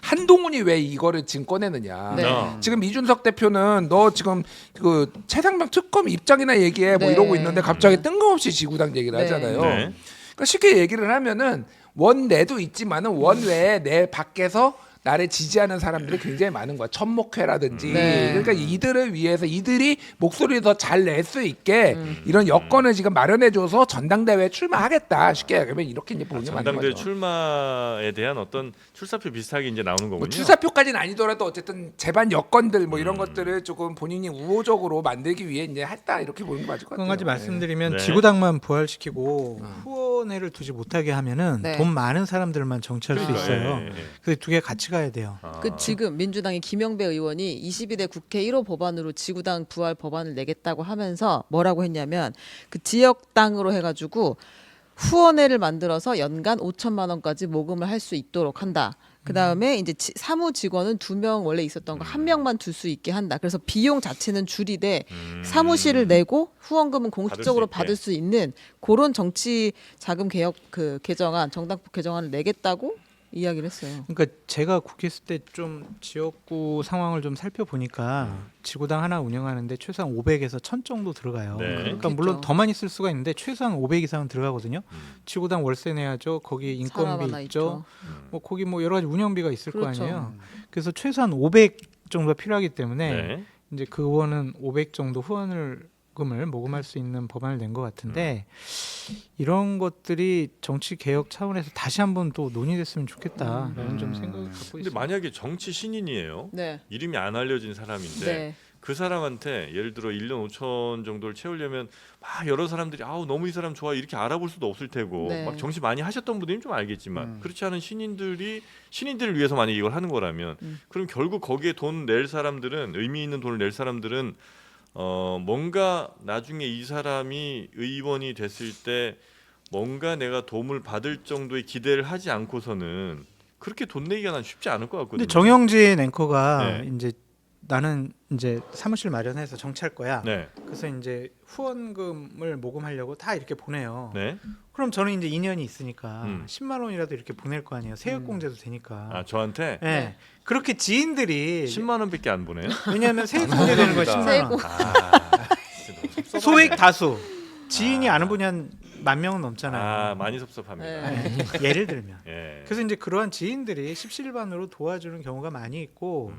한동훈이 왜 이거를 지금 꺼내느냐. 네. 지금 이준석 대표는 너 지금 그 최상병 특검 입장이나 얘기해 뭐 네. 이러고 있는데 갑자기 뜬금없이 지구당 얘기를 네. 하잖아요. 네. 그러니까 쉽게 얘기를 하면은 원내도 있지만은 원외에 내 밖에서 나를 지지하는 사람들이 굉장히 많은 거야. 천목회라든지. 네. 그러니까 이들을 위해서 이들이 목소리를 더 잘 낼 수 있게 이런 여건을 지금 마련해줘서 전당대회에 출마하겠다. 쉽게 그러면 이렇게 이제 보는 게 맞는 전당대회 거죠. 출마에 대한 어떤 출사표 비슷하게 이제 나오는 거군요. 뭐 출사표까지는 아니더라도 어쨌든 제반 여건들 뭐 이런 것들을 조금 본인이 우호적으로 만들기 위해 이제 했다 이렇게 보는 게 맞을 것 같아요. 한 가지 말씀드리면 네. 지구당만 부활시키고 후원회를 두지 못하게 하면은 네. 돈 많은 사람들만 정치할 수 그러니까요. 있어요. 예, 예. 그래서 두 개 같이 가야 돼요. 그 지금 민주당의 김영배 의원이 22대 국회 1호 법안으로 지구당 부활 법안을 내겠다고 하면서 뭐라고 했냐면 그 지역당으로 해가지고 후원회를 만들어서 연간 5천만 원까지 모금을 할 수 있도록 한다. 그 다음에 이제 사무 직원은 2명 원래 있었던 거 1명만 둘 수 있게 한다. 그래서 비용 자체는 줄이되 사무실을 내고 후원금은 공식적으로 받을 수 있게. 받을 수 있는 그런 정치 자금 개혁 그 개정안 정당법 개정안을 내겠다고 이야기를 했어요. 그러니까 제가 국회 있을 때 좀 지역구 상황을 좀 살펴보니까 지구당 하나 운영하는데 최소한 500에서 1000 정도 들어가요. 네. 그러니까 물론 더 많이 쓸 수가 있는데 최소한 500 이상은 들어가거든요. 지구당 월세 내야죠. 거기 사람 인건비 하나 있죠. 뭐 거기 뭐 여러 가지 운영비가 있을 그렇죠. 거 아니에요. 그래서 최소한 500 정도가 필요하기 때문에 네. 이제 그 의원은 500 정도 후원금을 모금할 수 있는 법안을 낸 것 같은데 이런 것들이 정치 개혁 차원에서 다시 한번 또 논의됐으면 좋겠다라는 좀 생각을 갖고 근데 있습니다. 만약에 정치 신인이에요. 네. 이름이 안 알려진 사람인데 네. 그 사람한테 예를 들어 1년 5천 정도를 채우려면 막 여러 사람들이 아우 너무 이 사람 좋아 이렇게 알아볼 수도 없을 테고 네. 막 정치 많이 하셨던 분들은 좀 알겠지만 그렇지 않은 신인들을 위해서 만약 이걸 하는 거라면 그럼 결국 거기에 돈 낼 사람들은 의미 있는 돈을 낼 사람들은 뭔가 나중에 이 사람이 의원이 됐을 때 뭔가 내가 도움을 받을 정도의 기대를 하지 않고서는 그렇게 돈 내기가 난 쉽지 않을 것 같거든요. 근데 정영진 앵커가 네. 이제 나는 이제 사무실 마련해서 정치할 거야. 네, 그래서 이제 후원금을 모금하려고 다 이렇게 보내요. 네. 그럼 저는 이제 인연이 있으니까 10만 10만 원이라도 이렇게 보낼 거 아니에요. 세액공제도 되니까. 아 저한테 네. 그렇게 지인들이 10만 원밖에 안 보내요? 왜냐하면 세액공제 되는 거야 10만 원. 세액공- 소액 다수. 지인이 아는 분이 한 10,000명은 넘잖아요. 아 많이 섭섭합니다. 네. 예를 들면. 예. 그래서 이제 그러한 지인들이 십시일반으로 도와주는 경우가 많이 있고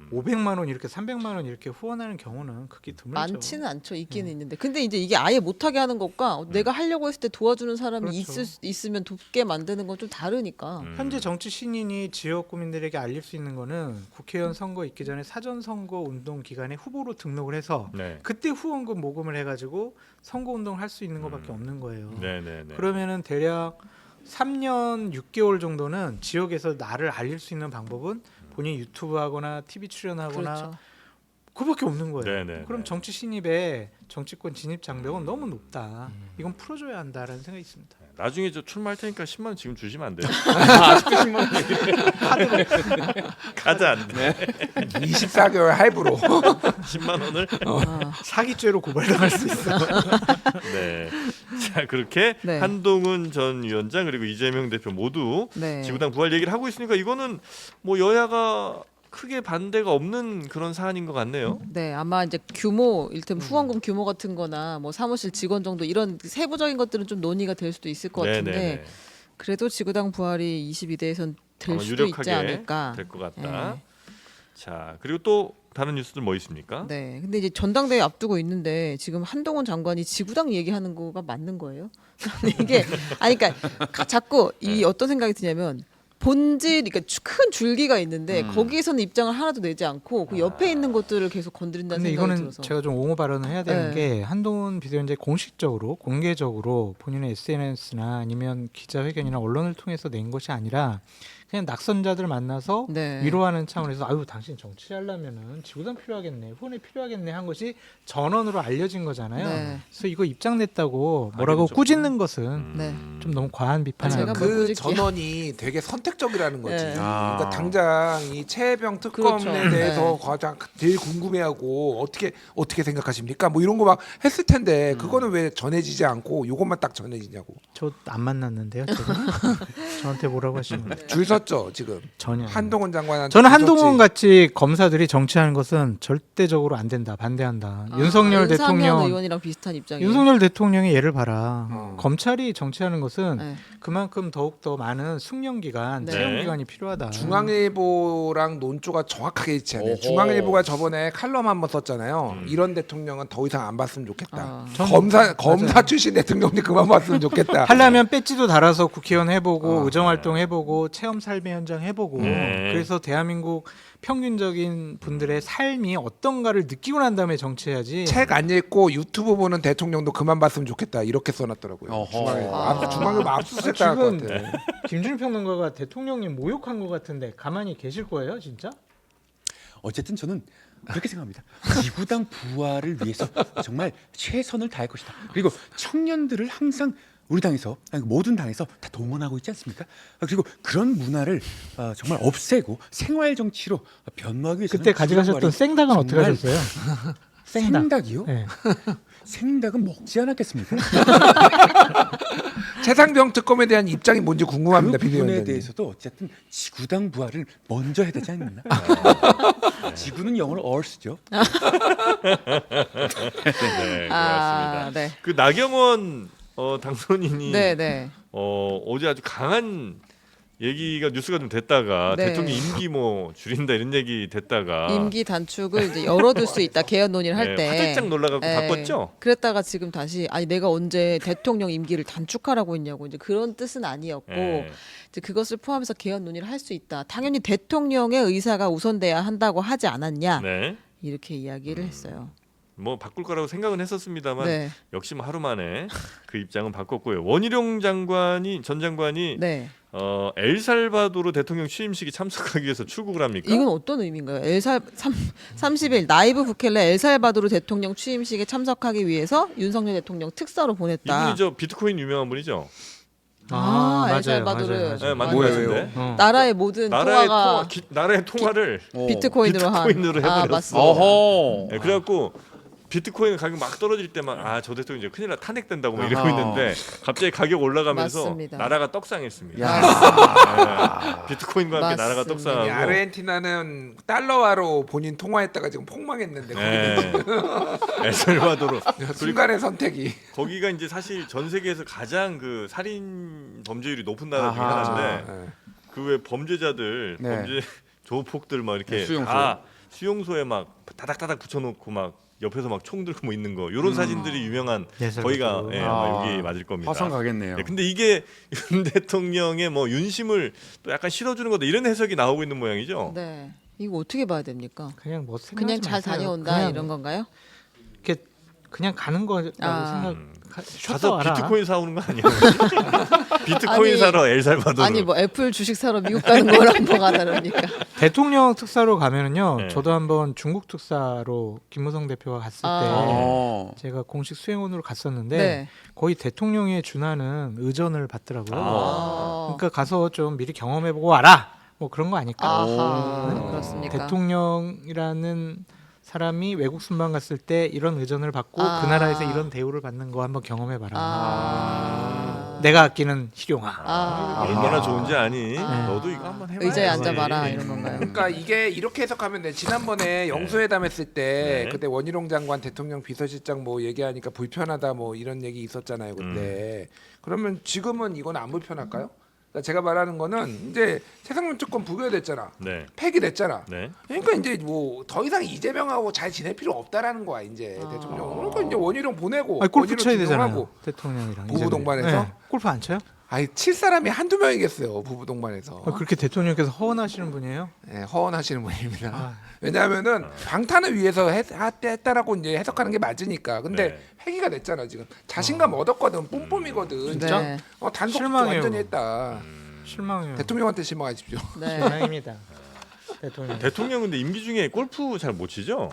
500만 원 이렇게 300만 원 이렇게 후원하는 경우는 극히 드물죠. 많지는 않죠. 있기는 있는데. 근데 이제 이게 아예 못하게 하는 것과 내가 하려고 했을 때 도와주는 사람이 그렇죠. 있으면 돕게 만드는 건 좀 다르니까. 현재 정치 신인이 지역 구민들에게 알릴 수 있는 거는 국회의원 선거 있기 전에 사전 선거 운동 기간에 후보로 등록을 해서 네. 그때 후원금 모금을 해가지고 선거 운동을 할 수 있는 것밖에 없는 거예요. 네, 네, 네. 그러면은 대략 3년 6개월 정도는 지역에서 나를 알릴 수 있는 방법은 본인이 유튜브 하거나 TV 출연하거나 그렇죠. 그밖에 없는 거예요. 네네. 그럼 정치 신입의 정치권 진입 장벽은 너무 높다. 이건 풀어줘야 한다라는 생각이 있습니다. 나중에 저 출마할 테니까 10만 원 지금 주시면 안 돼요? 아직도 10만 원. 카드 안 돼. 24개월 할부로. 10만 원을. 사기죄로 고발당할 수 있어. 네. 자 그렇게 네. 한동훈 전 위원장 그리고 이재명 대표 모두 네. 지구당 부활 얘기를 하고 있으니까 이거는 뭐 여야가 크게 반대가 없는 그런 사안인 것 같네요. 네, 아마 이제 규모, 일테면 후원금 규모 같은 거나 뭐 사무실 직원 정도 이런 세부적인 것들은 좀 논의가 될 수도 있을 것 같은데 네네네. 그래도 지구당 부활이 22대에선 될 아마 수도 있지 유력하게 않을까. 될 것 같다. 네. 자 그리고 또 다른 뉴스들 뭐 있습니까? 네. 근데 이제 전당대회 앞두고 있는데 지금 한동훈 장관이 지구당 얘기하는 거가 맞는 거예요? 이게 아니 그러니까 자꾸 이 어떤 생각이 드냐면 본질, 그러니까 큰 줄기가 있는데 거기에서는 입장을 하나도 내지 않고 그 옆에 있는 것들을 계속 건드린다는 근데 생각이 이거는 들어서. 제가 좀 옹호 발언을 해야 되는 네. 게 한동훈 비대위원장이 공식적으로 공개적으로 본인의 SNS나 아니면 기자회견이나 언론을 통해서 낸 것이 아니라 그냥 낙선자들 만나서 네. 위로하는 차원에서 아유 당신 정치하려면은 지구당 필요하겠네 후원이 필요하겠네 한 것이 전언으로 알려진 거잖아요. 네. 그래서 이거 입장 냈다고 뭐라고 하기는 좀- 꾸짖는 것은 네. 좀 너무 과한 비판을 제가 하는 뭐 그 꾸짖기야. 전원이 되게 선택적이라는 거지. 네. 그러니까 당장 이 최혜병 특검에 그렇죠. 대해서 가장 제일 궁금해하고 어떻게 생각하십니까? 뭐 이런 거 막 했을 텐데 그거는 왜 전해지지 않고 이것만 딱 전해지냐고. 저 안 만났는데요. 지금 저한테 뭐라고 하시면 줄 섰죠 지금. 전혀. 한동훈 장관한테. 저는 줄 섰지. 한동훈 같이 검사들이 정치하는 것은 절대적으로 안 된다, 반대한다. 윤석열 대통령, 의원이랑 비슷한 입장이에요. 윤석열 대통령의 예를 봐라. 어. 검찰이 정치하는 것은 네. 그만큼 더욱 더 많은 숙련 기간, 네. 채용 기간이 필요하다. 중앙일보랑 논조가 정확하게 일치하네. 오호. 중앙일보가 저번에 칼럼 한번 썼잖아요. 이런 대통령은 더 이상 안 봤으면 좋겠다. 아. 검사 출신 대통령이 그만 봤으면 좋겠다. 하려면 배지도 달아서 국회의원 해보고 아. 의정활동 해보고 체험 삶의 현장 해보고 네. 그래서 대한민국 평균적인 분들의 삶이 어떤가를 느끼고 난 다음에 정치해야지. 책 안 읽고 유튜브 보는 대통령도 그만 봤으면 좋겠다. 이렇게 써놨더라고요. 어허. 중앙일보. 아. 중앙일보 압수수색 당할 것 지금 같아. 김준일 평론가가 대통령님 모욕한 것 같은데 가만히 계실 거예요, 진짜? 어쨌든 저는 그렇게 생각합니다. 지구당 부활을 위해서 정말 최선을 다할 것이다. 그리고 청년들을 항상 우리 당에서 아니, 모든 당에서 다 동원하고 있지 않습니까? 그리고 그런 문화를 정말 없애고 생활 정치로 변모하기 위해서 그때 가져가셨던 생닭은 어떻게 정말- 하셨어요? 생닭. 생닭이요? 네. 생닭은 먹지 않았겠습니까? 최상병 특검에 대한 입장이 뭔지 궁금합니다. 그 부분에 비대위원장님. 대해서도 어쨌든 지구당 부활을 먼저 해야 되지 않나? 지구는 영어로 Earth죠. 네, 그렇습니다. 아, 네. 그 나경원 당선인이 네, 네. 어제 아주 강한 얘기가 뉴스가 좀 됐다가 네. 대통령 임기 뭐 줄인다 이런 얘기 됐다가 임기 단축을 이제 열어둘 수 있다 개헌 논의를 할 네, 때. 화들짝 놀라가지고 네. 바꿨죠. 그랬다가 지금 다시 아니 내가 언제 대통령 임기를 단축하라고 했냐고 이제 그런 뜻은 아니었고 네. 이제 그것을 포함해서 개헌 논의를 할 수 있다. 당연히 대통령의 의사가 우선돼야 한다고 하지 않았냐 네. 이렇게 이야기를 했어요. 뭐 바꿀 거라고 생각은 했었습니다만 네, 역시 뭐 하루 만에 그 입장은 바꿨고요. 원희룡 전 장관이 네. 엘살바도르 대통령 취임식에 참석하기 위해서 출국을 합니까? 이건 어떤 의미인가요? 30일 나이브 부켈레 엘살바도르 대통령 취임식에 참석하기 위해서 윤석열 대통령 특사로 보냈다. 이분이 저 비트코인 유명한 분이죠. 엘살바도르. 네, 맞는 것 뭐예요? 같은데. 나라의 모든 통화가 나라의 통화를 비트코인으로 한. 비트코인으로 아, 해버렸어. 맞습니다. 어허. 네, 그래갖고 비트코인 가격 막 떨어질 때만 저 대통령 이제 큰일 나 탄핵된다고 막 이러고 아하. 있는데 갑자기 가격 올라가면서 맞습니다. 나라가 떡상했습니다. 맞습니다. 네, 비트코인과 함께 나라가 맞습니다. 이 떡상하고 아르헨티나는 달러화로 본인 통화했다가 지금 폭망했는데 네. 엘살바도르 순간의 선택이. 거기가 이제 사실 전 세계에서 가장 그 살인 범죄율이 높은 나라 중에 아하. 하나인데 네. 그 외 범죄자들 네. 범죄 조폭들 막 이렇게 수용소. 다 수용소에 막 다닥다닥 붙여놓고 막 옆에서 막 총 들고 뭐 있는 거 이런 사진들이 유명한 거기가 엘살바도르. 아마 여기 맞을 겁니다. 화성 가겠네요. 네, 근데 이게 윤 대통령의 뭐 윤심을 또 약간 실어주는 거다 이런 해석이 나오고 있는 모양이죠. 네. 이거 어떻게 봐야 됩니까? 그냥 뭐 생각하지 그냥 잘 마세요. 다녀온다 그냥 이런 건가요? 이렇게 그냥 가는 거라고 아. 생각. 가서 와라. 비트코인 사오는 거 아니에요? 비트코인 아니, 사러 엘살바도르. 아니 뭐 애플 주식 사러 미국 가는 거랑 뭐가 다릅니까? 대통령 특사로 가면은요. 네. 저도 한번 중국 특사로 김무성 대표가 갔을 때 어. 제가 공식 수행원으로 갔었는데 네. 거의 대통령에 준하는 의전을 받더라고요. 아. 그러니까 가서 좀 미리 경험해보고 와라. 뭐 그런 거 아닐까? 아하. 네? 그렇습니까? 대통령이라는 사람이 외국 순방 갔을 때 이런 의전을 받고 아. 그 나라에서 이런 대우를 받는 거 한번 경험해봐라. 아. 내가 아끼는 실용화. 아. 얼마나 좋은지 아니? 아. 너도 이거 한번 해봐. 의자에 앉아봐라 이런 건가요? 그러니까 이게 이렇게 해석하면 돼. 지난번에 영수회담 했을 때 네. 그때 원희룡 장관 대통령 비서실장 뭐 얘기하니까 불편하다 뭐 이런 얘기 있었잖아요 그때. 그러면 지금은 이건 안 불편할까요? 그러니까 제가 말하는 거는 이제 최상병 특권 부결됐잖아. 네. 폐기됐잖아. 네. 그러니까 이제 뭐 더 이상 이재명하고 잘 지낼 필요 없다라는 거야 이제 대통령. 그러니까 이제 원희룡 보내고 아니, 골프 원희룡 쳐야 되잖아요. 지명하고. 대통령이랑 부부 이재명. 동반해서? 네. 골프 안 쳐요? 아니 칠 사람이 한두 명이겠어요 부부 동반해서. 그렇게 대통령께서 허언하시는 분이에요? 네, 허언하시는 분입니다. 아. 왜냐하면은 방탄을 위해서 했다라고 이제 해석하는 게 맞으니까. 근데 네. 폐기가 됐잖아 지금. 자신감 얻었거든. 뿜뿜이거든. 진짜? 네. 단속 실망해요. 완전히 했다. 실망해요. 대통령한테 실망하십시오. 네. 실망입니다. 대통령. 대통령 근데 임기 중에 골프 잘 못 치죠?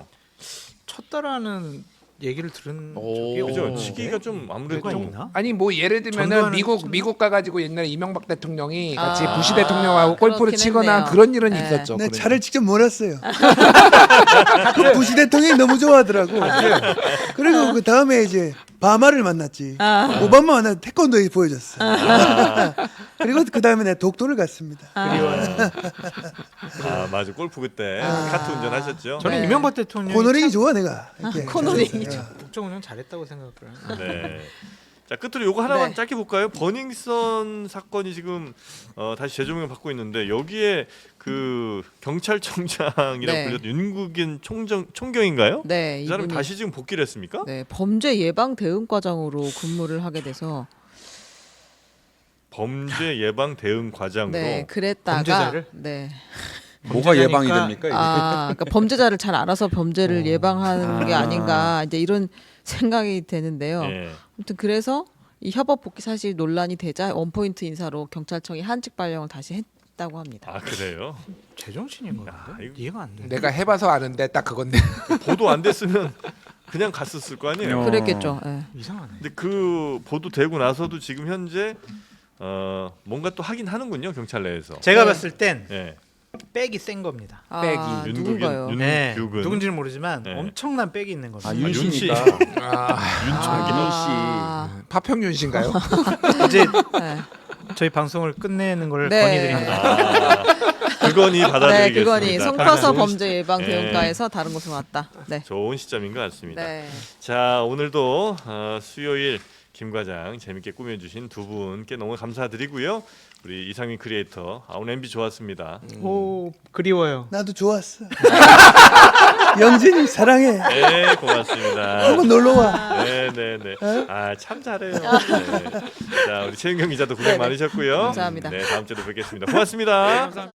쳤다라는 얘기를 들은 오. 적이 그죠? 없는데. 치기가 좀 아무래도 뭐가 있나? 아니 뭐 예를 들면은 전두환은 미국 가가지고 옛날에 이명박 대통령이 같이 아, 부시 대통령하고 골프를 그렇긴 치거나 했네요. 그런 일은 네. 있었죠. 내 그러니까. 차를 직접 몰았어요. 부시 대통령이 너무 좋아하더라고. 그리고 그 다음에 이제 바마를 만났지. 오바마 만나서 태권도에 보여줬어. 그리고 그 다음에 내가 독도를 갔습니다. 아 맞아 골프 그때 카트 운전하셨죠? 저는 네. 이명박 대통령이 코너링이 좋아 내가. 이렇게. 코너링이 잘했어요. 국정 운영 잘했다고 생각을 해요. 네. 자 끝으로 요거 하나만 네. 짧게 볼까요? 버닝썬 사건이 지금 다시 재조명을 받고 있는데 여기에 그 경찰청장이라고 네. 불렸던 윤국인 총경인가요? 네, 이 사람 이분이 다시 지금 복귀를 했습니까? 네, 범죄 예방 대응 과장으로 근무를 하게 돼서 범죄 예방 대응 과장으로 네, 그랬다가 범죄자를? 네. 뭐가 예방이 범죄자니까- 됩니까? 이게? 그러니까 범죄자를 잘 알아서 범죄를 예방하는 게 아닌가 이제 이런 생각이 되는데요. 예. 아무튼 그래서 이 협업 복귀 사실 논란이 되자 원포인트 인사로 경찰청이 한직 발령을 다시 했다고 합니다. 아 그래요? 제정신인 건데 이거- 이해가 안 돼. 내가 해봐서 아는데 딱 그건데. 보도 안 됐으면 그냥 갔었을 거 아니에요. 그랬겠죠. 예. 이상하네. 근데 그 보도 되고 나서도 지금 현재 뭔가 또 하긴 하는군요 경찰 내에서. 제가 네. 봤을 땐 예. 백이 센 겁니다. 아, 윤국인, 누군가요? 윤- 네, 윤국은. 누군지는 모르지만 네. 엄청난 백이 있는 겁니다. 아 윤씨. 윤씨니까. 아, 파평윤 씨인가요? 이제 네. 저희 방송을 끝내는 걸 네. 건의드립니다. 그건이 네, 받아들이겠습니다. 그거니 송파서 좋은 범죄 예방 네. 대응과에서 다른 곳으로 왔다. 네. 좋은 시점인 것 같습니다. 네. 자 오늘도 수요일 김 과장 재밌게 꾸며주신 두 분께 너무 감사드리고요. 우리 이상민 크리에이터 오늘 MB 좋았습니다. 오 그리워요. 나도 좋았어. 영진이 사랑해. 네 고맙습니다. 한번 놀러 와. 네네네. 아참 잘해요. 네. 자 우리 최윤경 기자도 고생 네네. 많으셨고요. 감사합니다. 네 다음 주에도 뵙겠습니다. 고맙습니다.